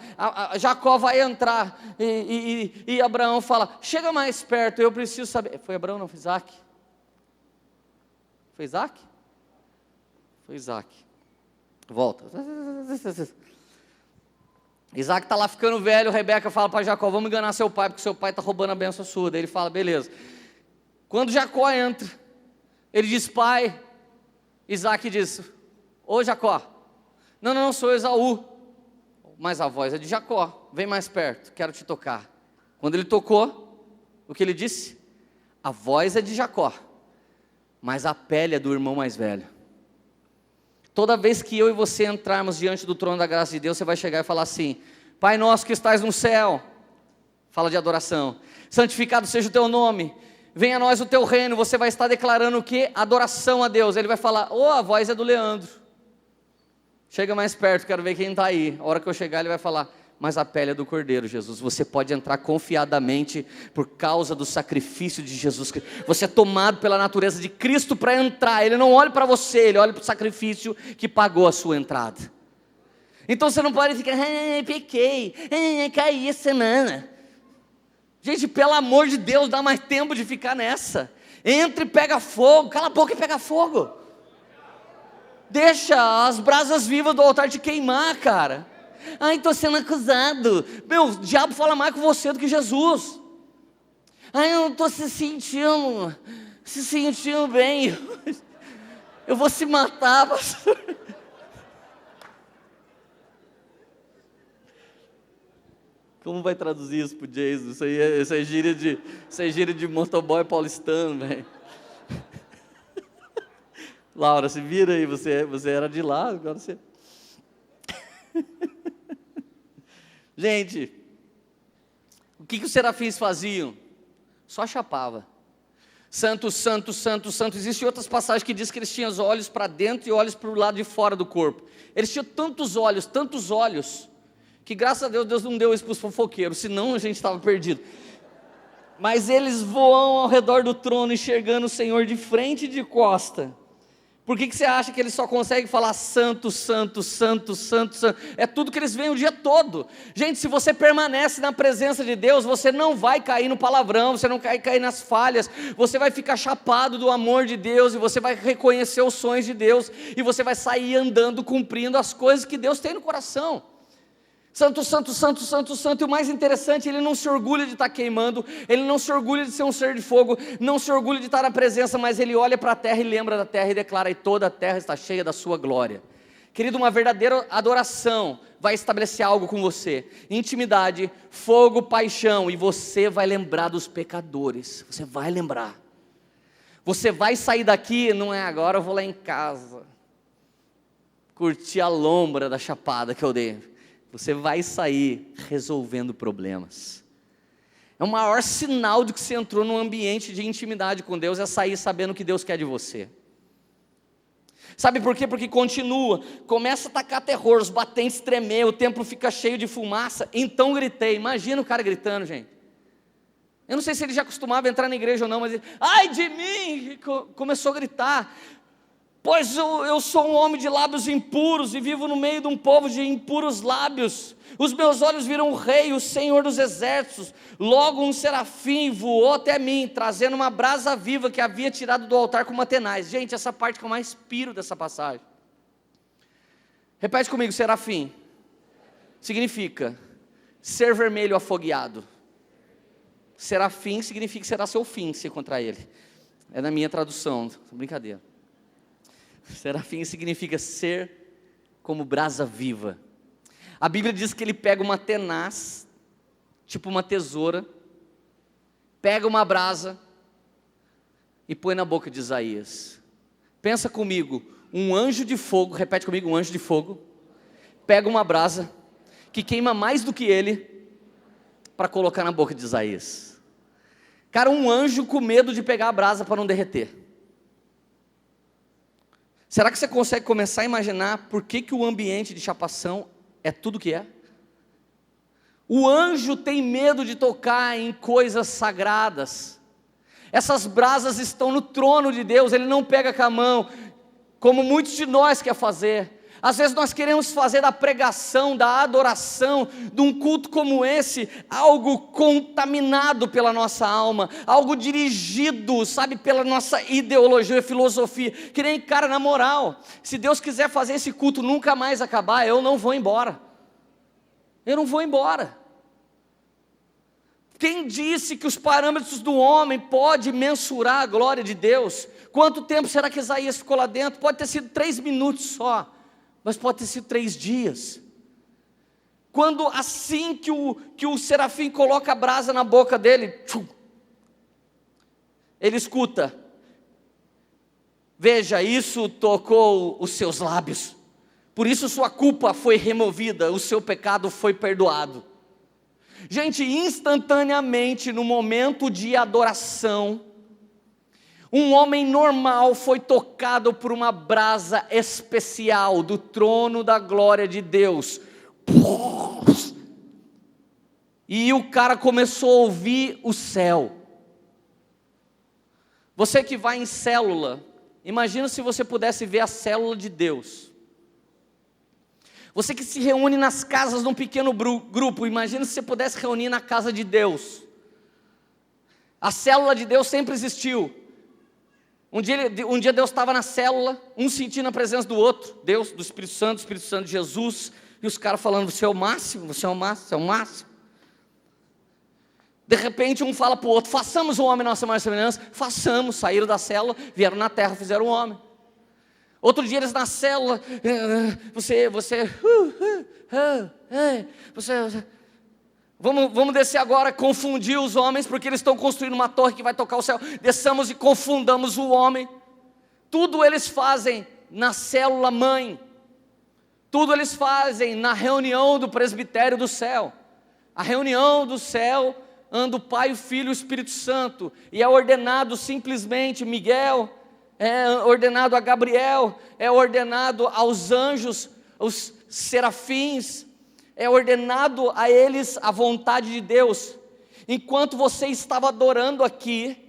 Jacó vai entrar, e Abraão fala, chega mais perto, eu preciso saber. Foi Abraão, não, foi Isaac? Foi Isaac? Foi Isaac. Volta. Isaac está lá ficando velho, Rebeca fala para Jacó, vamos enganar seu pai, porque seu pai está roubando a bênção sua. Daí ele fala, beleza. Quando Jacó entra, ele diz, pai. Isaac diz, ô Jacó. Não, sou Esaú, mas a voz é de Jacó, vem mais perto, quero te tocar. Quando ele tocou, o que ele disse? A voz é de Jacó, mas a pele é do irmão mais velho. Toda vez que eu e você entrarmos diante do trono da graça de Deus, você vai chegar e falar assim, Pai nosso que estás no céu, fala de adoração, santificado seja o teu nome, venha a nós o teu reino. Você vai estar declarando o que? Adoração a Deus. Ele vai falar, a voz é do Leandro. Chega mais perto, quero ver quem está aí. A hora que eu chegar ele vai falar, mas a pele é do Cordeiro, Jesus. Você pode entrar confiadamente por causa do sacrifício de Jesus. Você é tomado pela natureza de Cristo para entrar. Ele não olha para você, ele olha para o sacrifício que pagou a sua entrada. Então você não pode ficar, pequei, caí essa semana. Gente, pelo amor de Deus, dá mais tempo de ficar nessa. Entra e pega fogo, cala a boca e pega fogo. Deixa as brasas vivas do altar te queimar, cara. Ai, estou sendo acusado. Meu, o diabo fala mais com você do que Jesus. Ai, eu não estou se sentindo bem. Eu vou se matar, pastor. Como vai traduzir isso pro Jason? Isso é gíria de motoboy paulistano, velho. Laura, se vira aí, você era de lá, agora você... Gente, o que os serafins faziam? Só chapava. Santo, santo, santo, santo. Existem outras passagens que diz que eles tinham os olhos para dentro e olhos para o lado de fora do corpo. Eles tinham tantos olhos, que graças a Deus não deu isso para os fofoqueiros, senão a gente estava perdido. Mas eles voam ao redor do trono, enxergando o Senhor de frente e de costa. Por que você acha que eles só conseguem falar santo, santo, santo, santo, santo? É tudo que eles veem o dia todo. Gente, se você permanece na presença de Deus, você não vai cair no palavrão, você não vai cair nas falhas, você vai ficar chapado do amor de Deus, e você vai reconhecer os sonhos de Deus, e você vai sair andando, cumprindo as coisas que Deus tem no coração. Santo, santo, santo, santo, santo. E o mais interessante, ele não se orgulha de estar queimando, ele não se orgulha de ser um ser de fogo, não se orgulha de estar na presença, mas ele olha para a terra e lembra da terra e declara: e toda a terra está cheia da sua glória. Querido, uma verdadeira adoração vai estabelecer algo com você: intimidade, fogo, paixão, e você vai lembrar dos pecadores. Você vai lembrar. Você vai sair daqui, não é agora eu vou lá em casa curtir a lombra da chapada que eu dei. Você vai sair resolvendo problemas. É o maior sinal de que você entrou num ambiente de intimidade com Deus, é sair sabendo o que Deus quer de você. Sabe por quê? Porque continua, começa a tacar terror, os batentes tremer, o templo fica cheio de fumaça. Então gritei. Imagina o cara gritando, gente. Eu não sei se ele já costumava entrar na igreja ou não, mas ele: ai de mim! Começou a gritar. Pois eu sou um homem de lábios impuros e vivo no meio de um povo de impuros lábios. Os meus olhos viram o Rei, o Senhor dos exércitos. Logo um serafim voou até mim, trazendo uma brasa viva que havia tirado do altar com uma tenaz. Gente, essa parte que eu mais piro dessa passagem. Repete comigo: serafim significa ser vermelho afogueado. Serafim significa que será seu fim se encontrar ele. É na minha tradução, brincadeira. Serafim significa ser como brasa viva. A Bíblia diz que ele pega uma tenaz, tipo uma tesoura, pega uma brasa e põe na boca de Isaías. Pensa comigo, um anjo de fogo, repete comigo: um anjo de fogo, pega uma brasa que queima mais do que ele, para colocar na boca de Isaías. Cara, um anjo com medo de pegar a brasa para não derreter. Será que você consegue começar a imaginar por que o ambiente de chapação é tudo que é? O anjo tem medo de tocar em coisas sagradas. Essas brasas estão no trono de Deus, ele não pega com a mão, como muitos de nós querem fazer. Às vezes nós queremos fazer da pregação, da adoração, de um culto como esse, algo contaminado pela nossa alma, algo dirigido, sabe, pela nossa ideologia e filosofia, que nem, cara, na moral, se Deus quiser fazer esse culto nunca mais acabar, eu não vou embora. Eu não vou embora. Quem disse que os parâmetros do homem pode mensurar a glória de Deus? Quanto tempo será que Isaías ficou lá dentro? Pode ter sido 3 minutos só, mas pode ter sido 3 dias. Quando assim que o serafim coloca a brasa na boca dele, ele escuta: veja, isso tocou os seus lábios, por isso sua culpa foi removida, o seu pecado foi perdoado. Gente, instantaneamente, no momento de adoração, um homem normal foi tocado por uma brasa especial do trono da glória de Deus. E o cara começou a ouvir o céu. Você que vai em célula, imagina se você pudesse ver a célula de Deus. Você que se reúne nas casas de um pequeno grupo, imagina se você pudesse reunir na casa de Deus. A célula de Deus sempre existiu. Um dia Deus estava na célula, um sentindo a presença do outro, Deus, do Espírito Santo de Jesus, e os caras falando: você é o máximo, você é o máximo, você é o máximo. De repente um fala para o outro: façamos o homem nossa imagem e semelhança. Façamos, saíram da célula, vieram na terra, fizeram o homem. Outro dia eles na célula, vamos descer agora, confundir os homens, porque eles estão construindo uma torre que vai tocar o céu. Desçamos e confundamos o homem. Tudo eles fazem na célula mãe. Tudo eles fazem na reunião do presbitério do céu. A reunião do céu anda o Pai, o Filho e o Espírito Santo, e é ordenado simplesmente Miguel, é ordenado a Gabriel, é ordenado aos anjos, os serafins, é ordenado a eles a vontade de Deus. Enquanto você estava adorando aqui,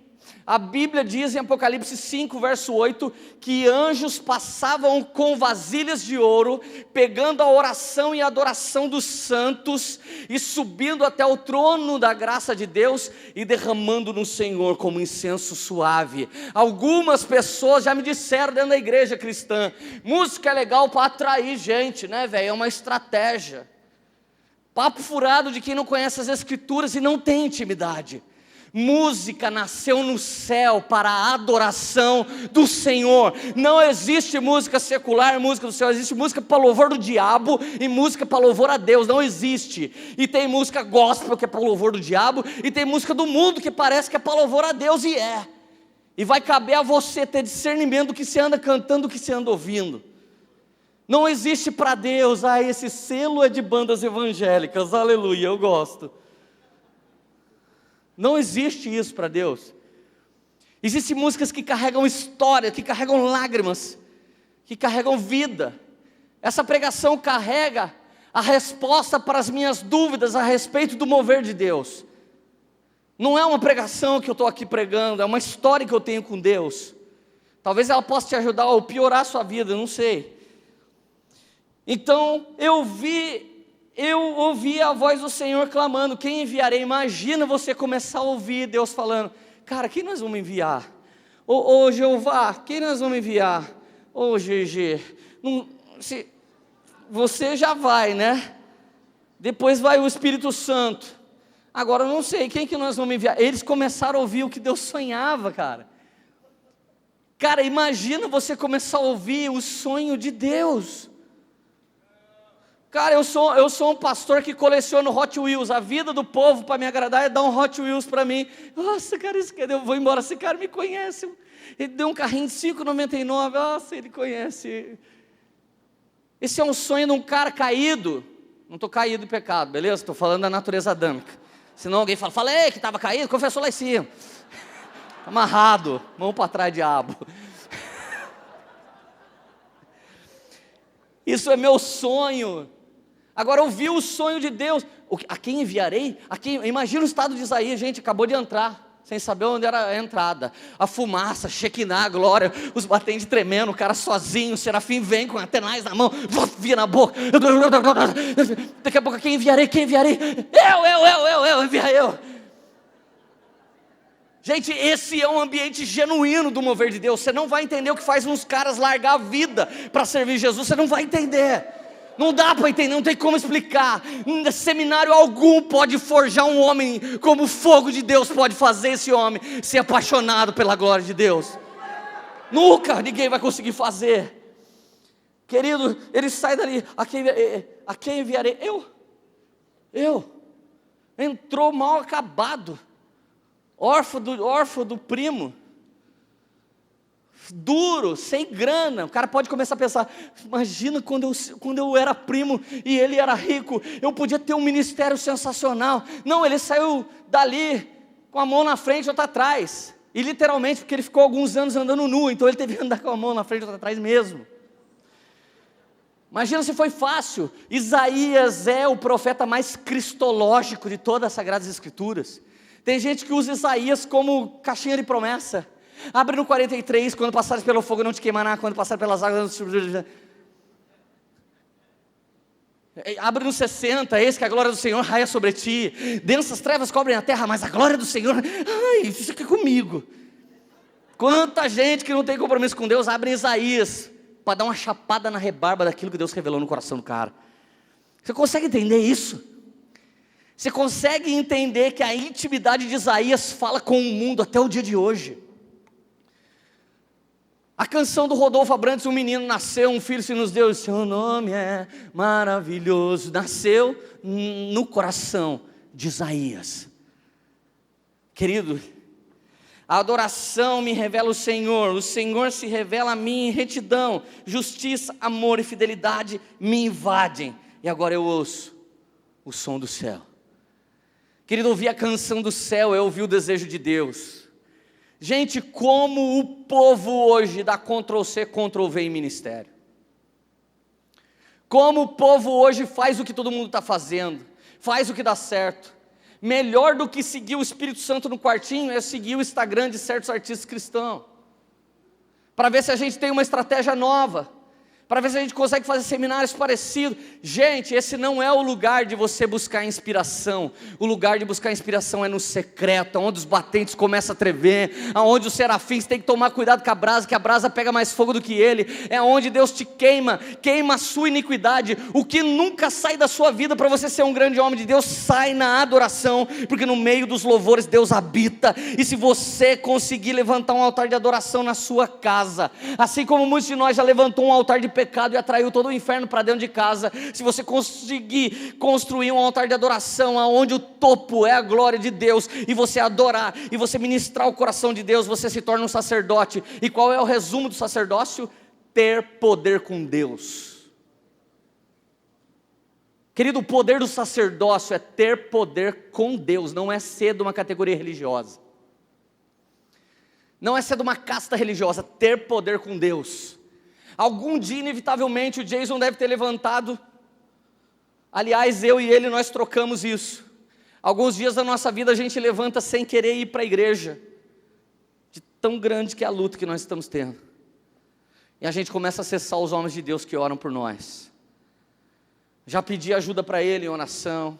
a Bíblia diz em Apocalipse 5, verso 8, que anjos passavam com vasilhas de ouro, pegando a oração e a adoração dos santos, e subindo até o trono da graça de Deus, e derramando no Senhor como incenso suave. Algumas pessoas já me disseram dentro da igreja cristã: música é legal para atrair gente, né, velho? É uma estratégia. Papo furado de quem não conhece as Escrituras e não tem intimidade. Música nasceu no céu para a adoração do Senhor. Não existe música secular, música do céu. Existe música para louvor do diabo e música para louvor a Deus. Não existe. E tem música gospel que é para louvor do diabo, e tem música do mundo que parece que é para louvor a Deus, e é. E vai caber a você ter discernimento do que você anda cantando, do que você anda ouvindo. Não existe para Deus, esse selo é de bandas evangélicas, aleluia, eu gosto. Não existe isso para Deus. Existem músicas que carregam história, que carregam lágrimas, que carregam vida. Essa pregação carrega a resposta para as minhas dúvidas a respeito do mover de Deus. Não é uma pregação que eu estou aqui pregando, é uma história que eu tenho com Deus. Talvez ela possa te ajudar ou piorar a sua vida, eu não sei. Então eu ouvi a voz do Senhor clamando: quem enviarei? Imagina você começar a ouvir Deus falando: cara, quem nós vamos enviar? Ô Jeová, quem nós vamos enviar? Ô GG, você já vai, né? Depois vai o Espírito Santo. Agora eu não sei, quem que nós vamos enviar? Eles começaram a ouvir o que Deus sonhava, cara. Cara, imagina você começar a ouvir o sonho de Deus. Cara, eu sou um pastor que coleciona Hot Wheels. A vida do povo para me agradar é dar um Hot Wheels para mim. Nossa, cara, eu vou embora, esse cara me conhece. Ele deu um carrinho de R$5,99. Nossa, ele conhece. Esse é um sonho de um cara caído. Não estou caído em pecado, beleza? Estou falando da natureza adâmica. Senão alguém fala, ei, que estava caído, confessou lá em cima. Amarrado, mão para trás, diabo. Isso é meu sonho. Agora eu vi o sonho de Deus. A quem enviarei? Imagina o estado de Isaías, gente, acabou de entrar, sem saber onde era a entrada. A fumaça, Shekinah, a glória, os batentes tremendo, o cara sozinho, o serafim vem com atenais na mão, via na boca. Daqui a pouco, quem enviarei? Quem enviarei? Eu enviarei eu. Gente, esse é um ambiente genuíno do mover de Deus. Você não vai entender o que faz uns caras largar a vida para servir Jesus. Você não vai entender. Não dá para entender, não tem como explicar. Seminário algum pode forjar um homem como o fogo de Deus pode fazer esse homem ser apaixonado pela glória de Deus. Nunca ninguém vai conseguir fazer. Querido, ele sai dali: a quem enviarei? Eu. Entrou mal acabado, órfão do primo, duro, sem grana. O cara pode começar a pensar: imagina quando eu era primo e ele era rico, eu podia ter um ministério sensacional. Não, ele saiu dali com a mão na frente e outra atrás, e literalmente porque ele ficou alguns anos andando nu, então ele teve que andar com a mão na frente e outra atrás mesmo. Imagina se foi fácil. Isaías é o profeta mais cristológico de todas as Sagradas Escrituras. Tem gente que usa Isaías como caixinha de promessa. Abre no 43, quando passares pelo fogo não te queimará, quando passares pelas águas não te... Abre no 60, eis que a glória do Senhor raia sobre ti, densas trevas cobrem a terra, mas a glória do Senhor, fica comigo. Quanta gente que não tem compromisso com Deus, abre em Isaías, para dar uma chapada na rebarba daquilo que Deus revelou no coração do cara. Você consegue entender isso? Você consegue entender que a intimidade de Isaías fala com o mundo até o dia de hoje? A canção do Rodolfo Abrantes: um menino nasceu, um filho se nos deu, e seu nome é maravilhoso. Nasceu no coração de Isaías. Querido, a adoração me revela o Senhor se revela a mim em retidão, justiça, amor e fidelidade me invadem. E agora eu ouço o som do céu. Querido, ouvir a canção do céu é ouvir o desejo de Deus. Gente, como o povo hoje dá Ctrl+C, Ctrl+V em ministério. Como o povo hoje faz o que todo mundo está fazendo, faz o que dá certo. Melhor do que seguir o Espírito Santo no quartinho é seguir o Instagram de certos artistas cristãos, para ver se a gente tem uma estratégia nova, para ver se a gente consegue fazer seminários parecidos. Gente, esse não é o lugar de você buscar inspiração. O lugar de buscar inspiração é no secreto, onde os batentes começam a tremer, onde os serafins têm que tomar cuidado com a brasa, que a brasa pega mais fogo do que ele. É onde Deus te queima a sua iniquidade. O que nunca sai da sua vida para você ser um grande homem de Deus, sai na adoração, porque no meio dos louvores Deus habita. E se você conseguir levantar um altar de adoração na sua casa, assim como muitos de nós já levantou um altar de pecado e atraiu todo o inferno para dentro de casa, se você conseguir construir um altar de adoração, onde o topo é a glória de Deus, e você adorar, e você ministrar o coração de Deus, você se torna um sacerdote. E qual é o resumo do sacerdócio? Ter poder com Deus. Querido, o poder do sacerdócio é ter poder com Deus, não é ser de uma categoria religiosa, não é ser de uma casta religiosa, ter poder com Deus. Algum dia, inevitavelmente, o Jason deve ter levantado. Aliás, eu e ele, nós trocamos isso. Alguns dias da nossa vida a gente levanta sem querer ir para a igreja, de tão grande que é a luta que nós estamos tendo. E a gente começa a acessar os homens de Deus que oram por nós. Já pedi ajuda para ele em oração.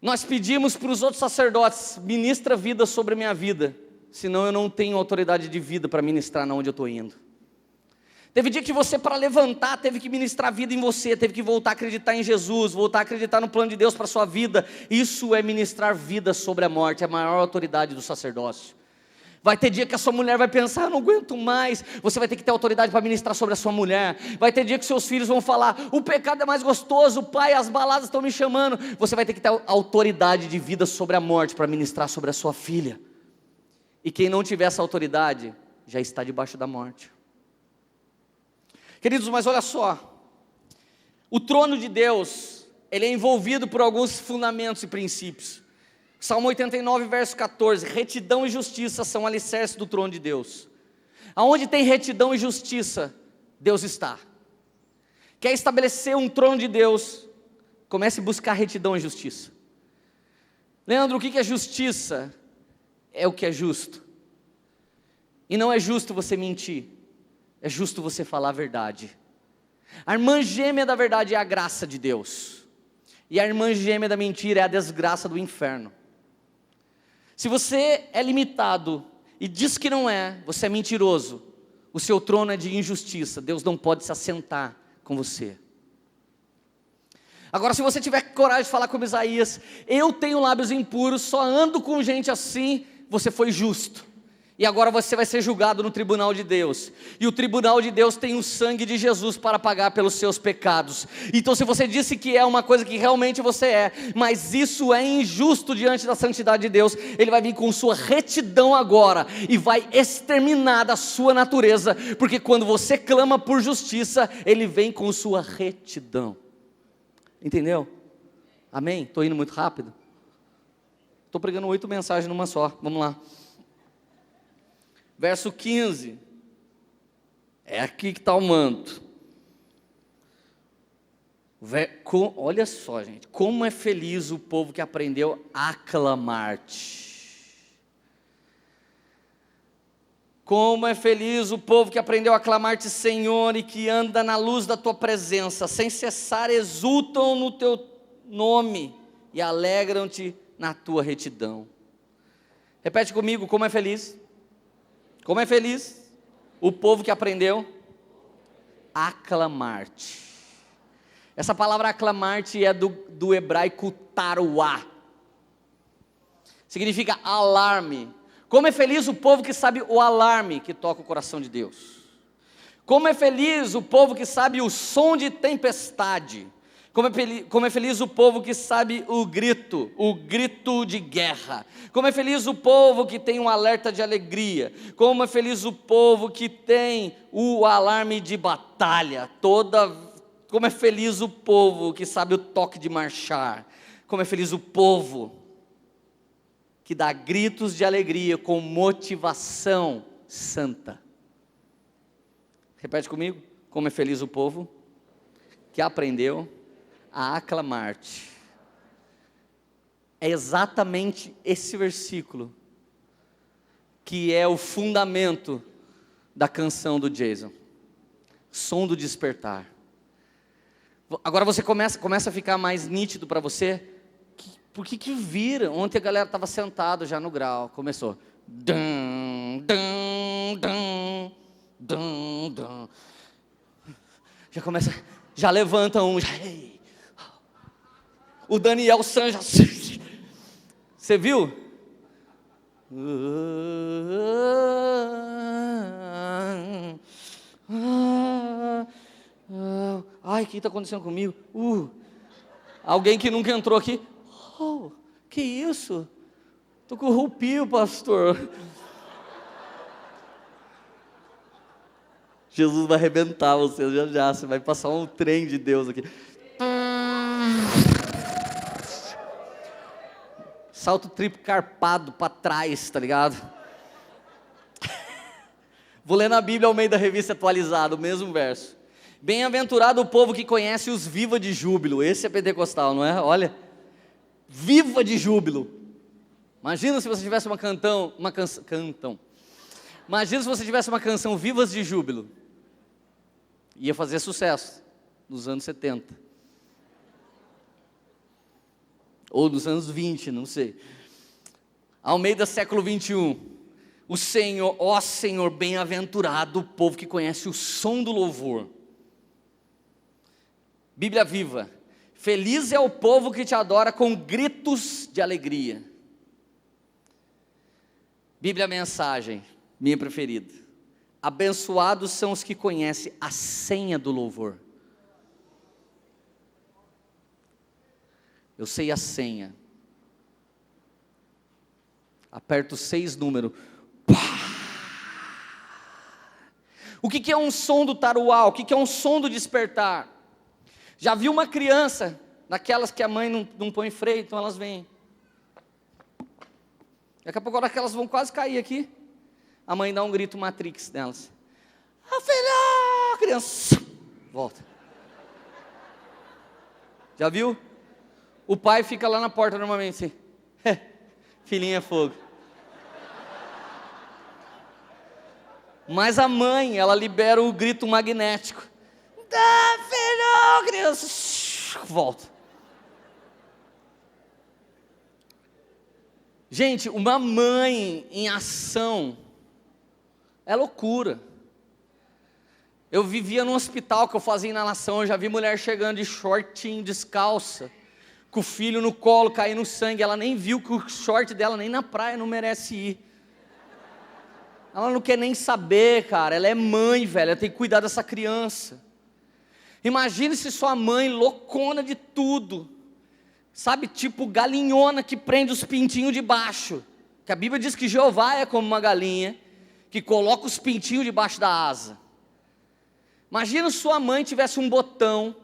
Nós pedimos para os outros sacerdotes: ministra vida sobre a minha vida, senão eu não tenho autoridade de vida para ministrar na onde eu estou indo. Teve dia que você, para levantar, teve que ministrar vida em você, teve que voltar a acreditar em Jesus, voltar a acreditar no plano de Deus para a sua vida. Isso é ministrar vida sobre a morte, é a maior autoridade do sacerdócio. Vai ter dia que a sua mulher vai pensar: eu não aguento mais. Você vai ter que ter autoridade para ministrar sobre a sua mulher. Vai ter dia que seus filhos vão falar: o pecado é mais gostoso, pai, as baladas estão me chamando. Você vai ter que ter autoridade de vida sobre a morte para ministrar sobre a sua filha. E quem não tiver essa autoridade, já está debaixo da morte. Queridos, mas olha só, o trono de Deus, ele é envolvido por alguns fundamentos e princípios. Salmo 89, verso 14, retidão e justiça são alicerces do trono de Deus. Aonde tem retidão e justiça, Deus está. Quer estabelecer um trono de Deus, comece a buscar retidão e justiça. Leandro, o que é justiça? É o que é justo. E não é justo você mentir. É justo você falar a verdade. A irmã gêmea da verdade é a graça de Deus, e a irmã gêmea da mentira é a desgraça do inferno. Se você é limitado e diz que não é, você é mentiroso. O seu trono é de injustiça. Deus não pode se assentar com você. Agora, se você tiver coragem de falar como Isaías: eu tenho lábios impuros, só ando com gente assim, você foi justo. E agora você vai ser julgado no tribunal de Deus. E o tribunal de Deus tem o sangue de Jesus para pagar pelos seus pecados. Então, se você disse que é uma coisa que realmente você é, mas isso é injusto diante da santidade de Deus, Ele vai vir com sua retidão agora e vai exterminar da sua natureza. Porque quando você clama por justiça, Ele vem com sua retidão. Entendeu? Amém? Estou indo muito rápido? Estou pregando 8 mensagens numa só. Vamos lá. Verso 15, é aqui que está o manto. Olha só, gente, como é feliz o povo que aprendeu a aclamar-te. Como é feliz o povo que aprendeu a aclamar-te, Senhor, e que anda na luz da tua presença, sem cessar exultam no teu nome e alegram-te na tua retidão. Repete comigo: como é feliz? Como é feliz o povo que aprendeu a aclamar-te. Essa palavra aclamar-te é do hebraico taruá. Significa alarme. Como é feliz o povo que sabe o alarme que toca o coração de Deus. Como é feliz o povo que sabe o som de tempestade. Como é feliz o povo que sabe o grito de guerra. Como é feliz o povo que tem um alerta de alegria. Como é feliz o povo que tem o alarme de batalha. Como é feliz o povo que sabe o toque de marchar. Como é feliz o povo que dá gritos de alegria com motivação santa. Repete comigo: como é feliz o povo que aprendeu a aclamar-te. É exatamente esse versículo que é o fundamento da canção do Jason. som do despertar. Agora você começa a ficar mais nítido para você. Por que vira? Ontem a galera estava sentada já no grau. Começou. Dum, dum, dum, dum, dum. Já começa, já levanta um. Já, ei. O Daniel San já. Você viu? Ai, o que está acontecendo comigo? Alguém que nunca entrou aqui. Oh, que isso? Estou com arrepio, pastor. Jesus vai arrebentar você já. Você vai passar um trem de Deus aqui. Salto triplo carpado para trás, tá ligado? Vou ler na Bíblia ao meio da revista atualizada, o mesmo verso. Bem-aventurado o povo que conhece os viva de júbilo. Esse é pentecostal, não é? Olha, viva de júbilo. Imagina se você tivesse Imagina se você tivesse uma canção Vivas de Júbilo. Ia fazer sucesso nos anos 70. Ou nos anos 20, não sei. Ao meio do século 21. O Senhor, ó Senhor, bem-aventurado o povo que conhece o som do louvor. Bíblia Viva. Feliz é o povo que te adora com gritos de alegria. Bíblia Mensagem, minha preferida. Abençoados são os que conhecem a senha do louvor. Eu sei a senha. Aperto 6 números. O que é um som do taruá? O que é um som do despertar? Já viu uma criança, daquelas que a mãe não põe freio, então elas vêm. Daqui a pouco, a hora que elas vão quase cair aqui, a mãe dá um grito Matrix nelas. Filha, criança, volta. Já viu? O pai fica lá na porta normalmente assim, filhinha é fogo. Mas a mãe, ela libera o grito magnético. Filho, criança, volta. Gente, uma mãe em ação é loucura. Eu vivia num hospital que eu fazia inalação, eu já vi mulher chegando de shortinho, descalça, com o filho no colo, caindo sangue, ela nem viu que o short dela nem na praia não merece ir. Ela não quer nem saber, cara, ela é mãe, velho, ela tem que cuidar dessa criança. Imagine se sua mãe, loucona de tudo, sabe, tipo galinhona que prende os pintinhos debaixo, que a Bíblia diz que Jeová é como uma galinha, que coloca os pintinhos debaixo da asa. Imagina se sua mãe tivesse um botão,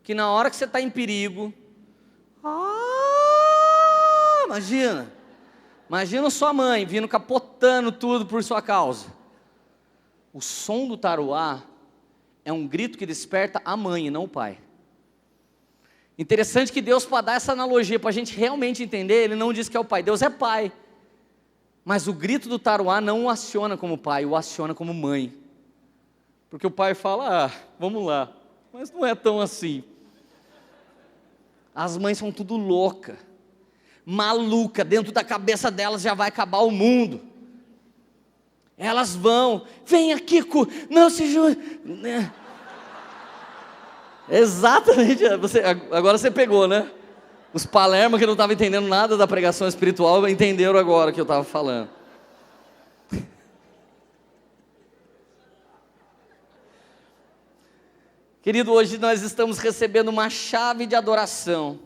que na hora que você está em perigo, imagina sua mãe vindo capotando tudo por sua causa. O som do taruá é um grito que desperta a mãe e não o pai. Interessante que Deus, para dar essa analogia, para a gente realmente entender, Ele não diz que é o pai, Deus é pai. Mas o grito do taruá não o aciona como pai, o aciona como mãe. Porque o pai fala, vamos lá, mas não é tão assim. As mães são tudo louca, maluca, dentro da cabeça delas já vai acabar o mundo. Elas vão, vem aqui, não se junte. Exatamente, agora você pegou, né? Os Palermo que não estavam entendendo nada da pregação espiritual, entenderam agora o que eu estava falando. Querido, hoje nós estamos recebendo uma chave de adoração.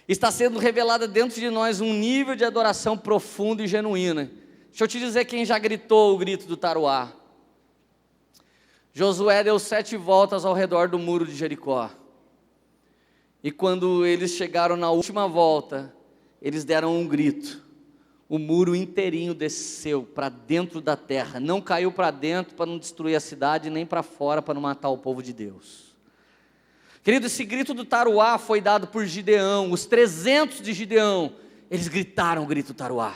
Está sendo revelada dentro de nós um nível de adoração profundo e genuína. Deixa eu te dizer quem já gritou o grito do taruá. Josué deu 7 voltas ao redor do muro de Jericó. E quando eles chegaram na última volta, eles deram um grito. O muro inteirinho desceu para dentro da terra. Não caiu para dentro para não destruir a cidade, nem para fora para não matar o povo de Deus. Querido, esse grito do taruá foi dado por Gideão. Os 300 de Gideão, eles gritaram o grito do taruá.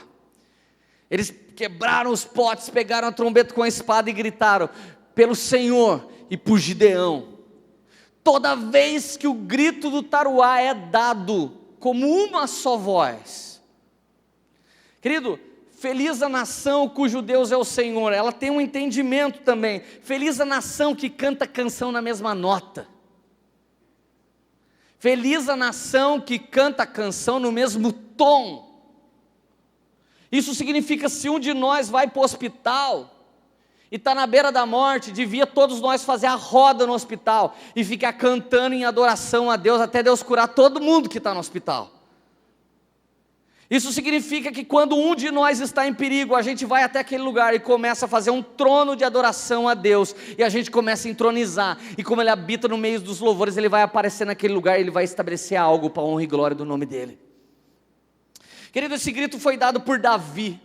Eles quebraram os potes, pegaram a trombeta com a espada e gritaram: pelo Senhor e por Gideão. Toda vez que o grito do taruá é dado como uma só voz, querido, feliz a nação cujo Deus é o Senhor. Ela tem um entendimento também. Feliz a nação que canta canção na mesma nota. Feliz a nação que canta canção no mesmo tom. Isso significa, se um de nós vai para o hospital e está na beira da morte, devia todos nós fazer a roda no hospital e ficar cantando em adoração a Deus até Deus curar todo mundo que está no hospital. Isso significa que quando um de nós está em perigo, a gente vai até aquele lugar e começa a fazer um trono de adoração a Deus, e a gente começa a entronizar, e como Ele habita no meio dos louvores, Ele vai aparecer naquele lugar, e Ele vai estabelecer algo para a honra e glória do nome dEle. Querido, esse grito foi dado por Davi,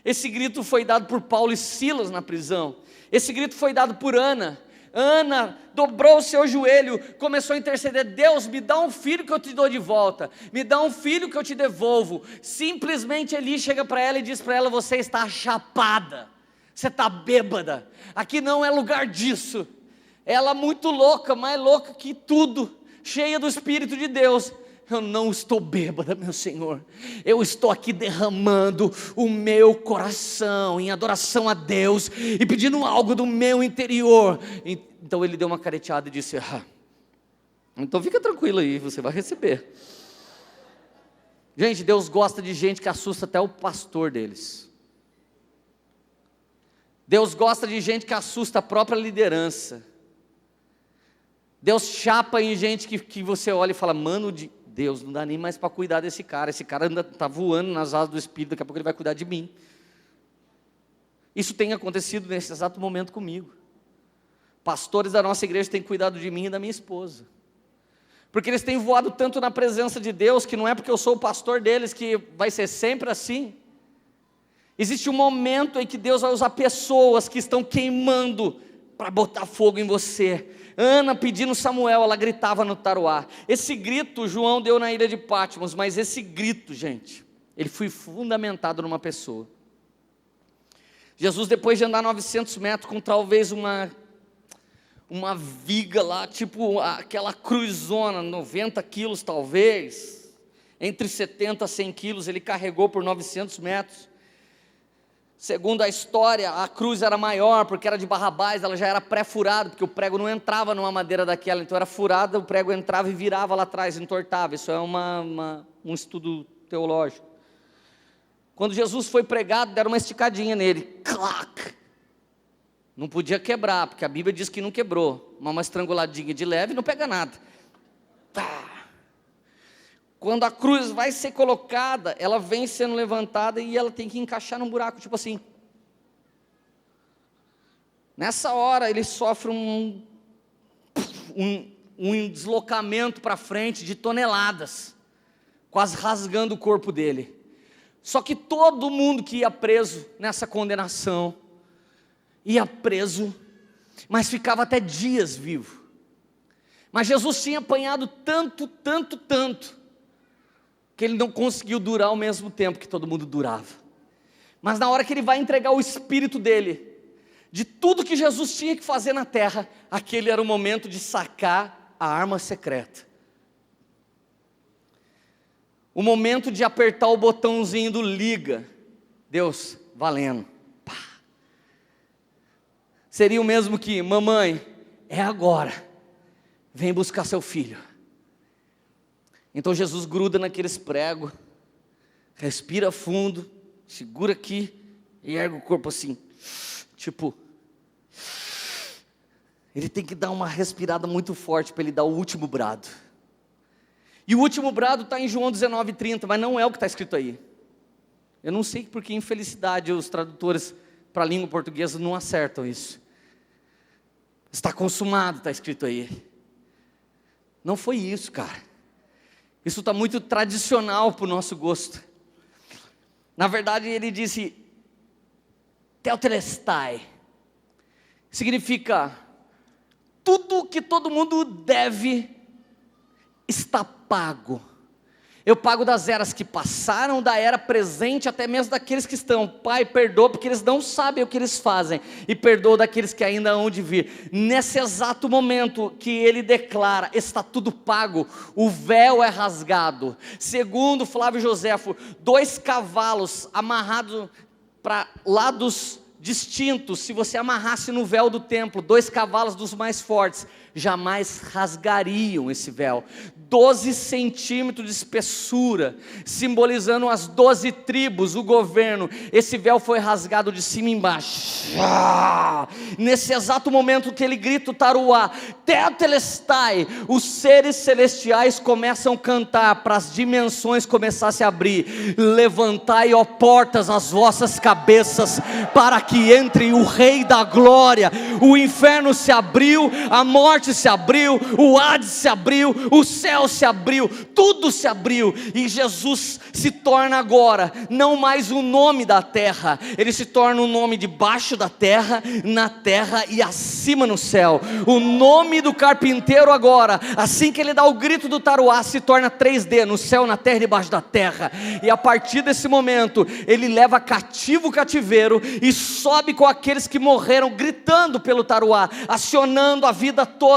esse grito foi dado por Paulo e Silas na prisão, esse grito foi dado por Ana. Ana dobrou o seu joelho, começou a interceder: Deus, me dá um filho que eu te dou de volta, me dá um filho que eu te devolvo. Simplesmente Eli chega para ela e diz para ela: você está chapada, você está bêbada, aqui não é lugar disso. Ela muito louca, mais louca que tudo, cheia do Espírito de Deus: eu não estou bêbada, meu Senhor, eu estou aqui derramando o meu coração em adoração a Deus e pedindo algo do meu interior. Então ele deu uma careteada e disse: então fica tranquilo aí, você vai receber. Gente, Deus gosta de gente que assusta até o pastor deles. Deus gosta de gente que assusta a própria liderança. Deus chapa em gente que você olha e fala: mano de Deus, não dá nem mais para cuidar desse cara. Esse cara ainda está voando nas asas do Espírito, daqui a pouco ele vai cuidar de mim. Isso tem acontecido nesse exato momento comigo. Pastores da nossa igreja têm cuidado de mim e da minha esposa, porque eles têm voado tanto na presença de Deus, que não é porque eu sou o pastor deles que vai ser sempre assim. Existe um momento em que Deus vai usar pessoas que estão queimando para botar fogo em você. Ana pedindo Samuel, ela gritava no taruá. Esse grito João deu na ilha de Patmos, mas esse grito, gente, ele foi fundamentado numa pessoa. Jesus, depois de andar 900 metros com talvez uma viga lá, tipo aquela cruzona, 90 quilos talvez, entre 70 a 100 quilos, ele carregou por 900 metros. Segundo a história, a cruz era maior, porque era de Barrabás, ela já era pré-furada, porque o prego não entrava numa madeira daquela, então era furada, o prego entrava e virava lá atrás, entortava. Isso é um estudo teológico. Quando Jesus foi pregado, deram uma esticadinha nele, clac! Não podia quebrar, porque a Bíblia diz que não quebrou, mas uma estranguladinha de leve não pega nada. Tá. Quando a cruz vai ser colocada, ela vem sendo levantada e ela tem que encaixar num buraco, tipo assim. Nessa hora ele sofre um deslocamento para frente de toneladas, quase rasgando o corpo dele. Só que todo mundo que ia preso nessa condenação, ia preso, mas ficava até dias vivo. Mas Jesus tinha apanhado tanto, que ele não conseguiu durar ao mesmo tempo que todo mundo durava. Mas na hora que ele vai entregar o espírito dele, de tudo que Jesus tinha que fazer na terra, aquele era o momento de sacar a arma secreta. O momento de apertar o botãozinho do liga. Deus, valendo. Pá. Seria o mesmo que: mamãe, é agora, vem buscar seu filho. Então Jesus gruda naqueles pregos, respira fundo, segura aqui e ergue o corpo assim, tipo, ele tem que dar uma respirada muito forte para ele dar o último brado. E o último brado está em João 19:30, mas não é o que está escrito aí. Eu não sei porque, infelicidade, os tradutores para a língua portuguesa não acertam isso. Está consumado, está escrito aí. Não foi isso, cara. Isso está muito tradicional para o nosso gosto. Na verdade, ele disse Tetelestai. Significa: tudo que todo mundo deve está pago. Eu pago das eras que passaram, da era presente, até mesmo daqueles que estão. Pai, perdoa porque eles não sabem o que eles fazem, e perdoa daqueles que ainda hão de vir. Nesse exato momento que ele declara, está tudo pago, o véu é rasgado. Segundo Flávio Joséfo, 2 cavalos amarrados para lados distintos, se você amarrasse no véu do templo, 2 cavalos dos mais fortes, jamais rasgariam esse véu. 12 centímetros de espessura, simbolizando as 12 tribos, o governo. Esse véu foi rasgado de cima e embaixo. Nesse exato momento que ele grita o taruá, Tetelestai, os seres celestiais começam a cantar, para as dimensões começar a se abrir. Levantai, ó portas, as vossas cabeças, para que entre o Rei da Glória. O inferno se abriu, a morte se abriu, o Hades se abriu, o céu se abriu, tudo se abriu, e Jesus se torna agora, não mais o nome da terra, ele se torna o nome debaixo da terra, na terra e acima no céu. O nome do carpinteiro agora, assim que ele dá o grito do taruá, se torna 3D, no céu, na terra e debaixo da terra. E a partir desse momento, ele leva cativo o cativeiro, e sobe com aqueles que morreram, gritando pelo taruá, acionando a vida toda,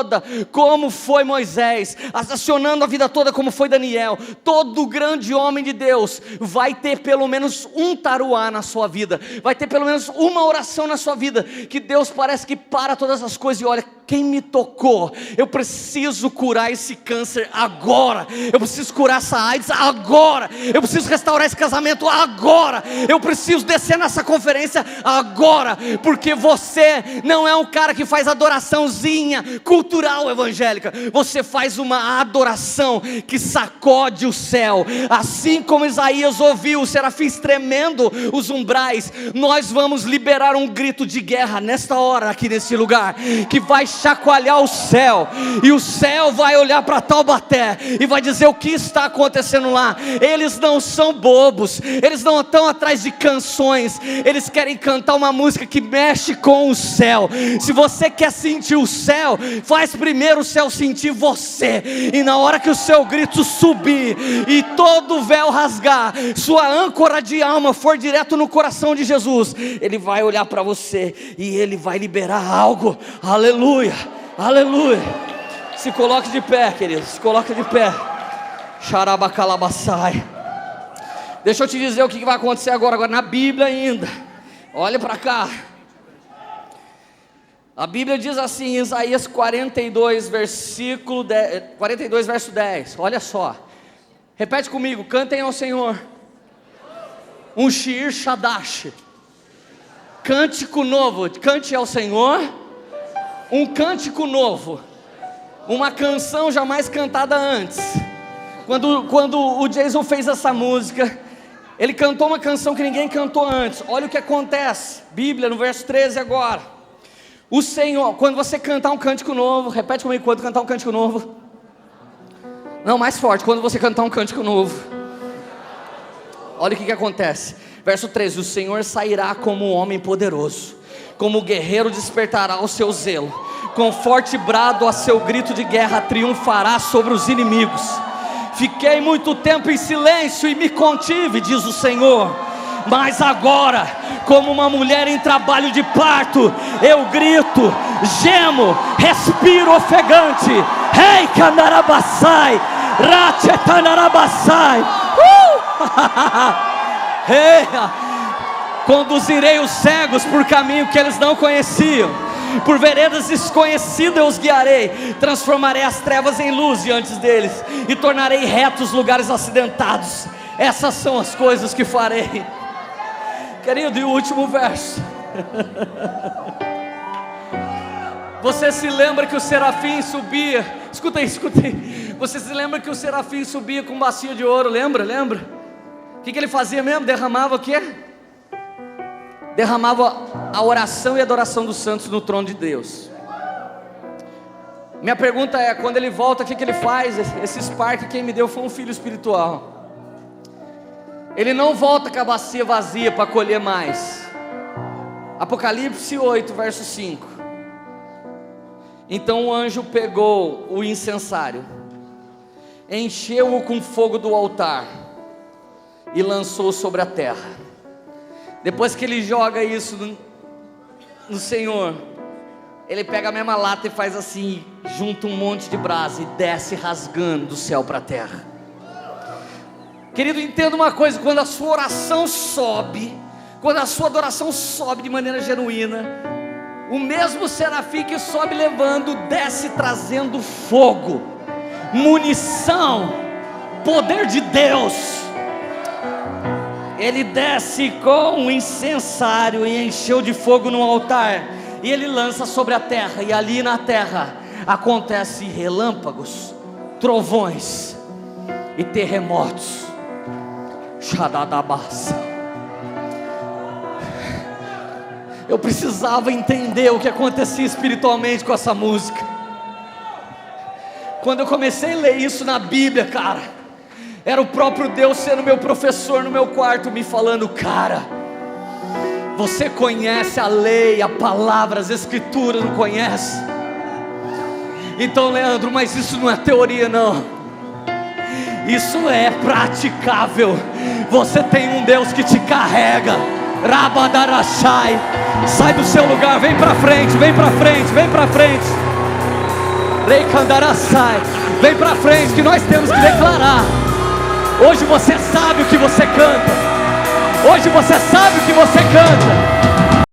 como foi Moisés, acionando a vida toda como foi Daniel. Todo grande homem de Deus vai ter pelo menos um taruá na sua vida, vai ter pelo menos uma oração na sua vida, que Deus parece que para todas as coisas e olha, quem me tocou? Eu preciso curar esse câncer agora, eu preciso curar essa AIDS agora, eu preciso restaurar esse casamento agora, eu preciso descer nessa conferência agora, porque você não é um cara que faz adoraçãozinha cultural evangélica, você faz uma adoração que sacode o céu. Assim como Isaías ouviu os serafins tremendo os umbrais, nós vamos liberar um grito de guerra nesta hora aqui nesse lugar, que vai chacoalhar o céu, e o céu vai olhar para Taubaté e vai dizer o que está acontecendo lá. Eles não são bobos, eles não estão atrás de canções, eles querem cantar uma música que mexe com o céu. Se você quer sentir o céu, faz primeiro o céu sentir você, e na hora que o seu grito subir e todo o véu rasgar, sua âncora de alma for direto no coração de Jesus, ele vai olhar para você e ele vai liberar algo. Aleluia, aleluia. Se coloque de pé, queridos, se coloque de pé. Xarabacalabaçai. Deixa eu te dizer o que vai acontecer agora na Bíblia ainda. Olha para cá. A Bíblia diz assim em Isaías 42, versículo 10, 42, verso 10. Olha só. Repete comigo: cantem ao Senhor um Shir Shadash. Cântico novo. Cante ao Senhor um cântico novo. Uma canção jamais cantada antes. Quando o Jason fez essa música, ele cantou uma canção que ninguém cantou antes. Olha o que acontece. Bíblia no verso 13 agora. O Senhor, quando você cantar um cântico novo, repete comigo, quando cantar um cântico novo. Não, mais forte, quando você cantar um cântico novo. Olha o que acontece. Verso 13, o Senhor sairá como um homem poderoso, como guerreiro despertará o seu zelo, com forte brado a seu grito de guerra triunfará sobre os inimigos. Fiquei muito tempo em silêncio e me contive, diz o Senhor, mas agora, como uma mulher em trabalho de parto, eu grito, gemo, respiro ofegante. Rei Canarabassai, Rachetanarabassai. Conduzirei os cegos por caminho que eles não conheciam, por veredas desconhecidas eu os guiarei. Transformarei as trevas em luz diante deles, e tornarei retos lugares acidentados. Essas são as coisas que farei. Querido, e o último verso. Você se lembra que o serafim subia? Escuta aí, escuta aí. Você se lembra que o serafim subia com um bacio de ouro? Lembra? O que ele fazia mesmo? Derramava o quê? Derramava a oração e a adoração dos santos no trono de Deus. Minha pergunta é, quando ele volta, o que ele faz? Esse Spark quem me deu foi um filho espiritual. Ele não volta com a bacia vazia para colher mais. Apocalipse 8, verso 5. Então o anjo pegou o incensário encheu-o com fogo do altar e lançou sobre a terra. Depois que ele joga isso no Senhor, ele pega a mesma lata e faz assim, junta um monte de brasa e desce rasgando do céu para a terra. Querido, entenda uma coisa: quando a sua oração sobe, quando a sua adoração sobe de maneira genuína, o mesmo serafim que sobe levando, desce trazendo fogo, munição, poder de Deus. Ele desce com um incensário e encheu de fogo no altar, e ele lança sobre a terra, e ali na terra acontecem relâmpagos, trovões e terremotos. Eu precisava entender o que acontecia espiritualmente com essa música. Quando eu comecei a ler isso na Bíblia, cara, era o próprio Deus sendo meu professor no meu quarto, me falando: cara, você conhece a lei, a palavra, as escrituras, não conhece? Então, Leandro, mas isso não é teoria, não, isso é praticável. Você tem um Deus que te carrega. Rabadarachai, sai do seu lugar, vem para frente, vem para frente, vem para frente. Reikandarachai, vem para frente, que nós temos que declarar. Hoje você sabe o que você canta. Hoje você sabe o que você canta.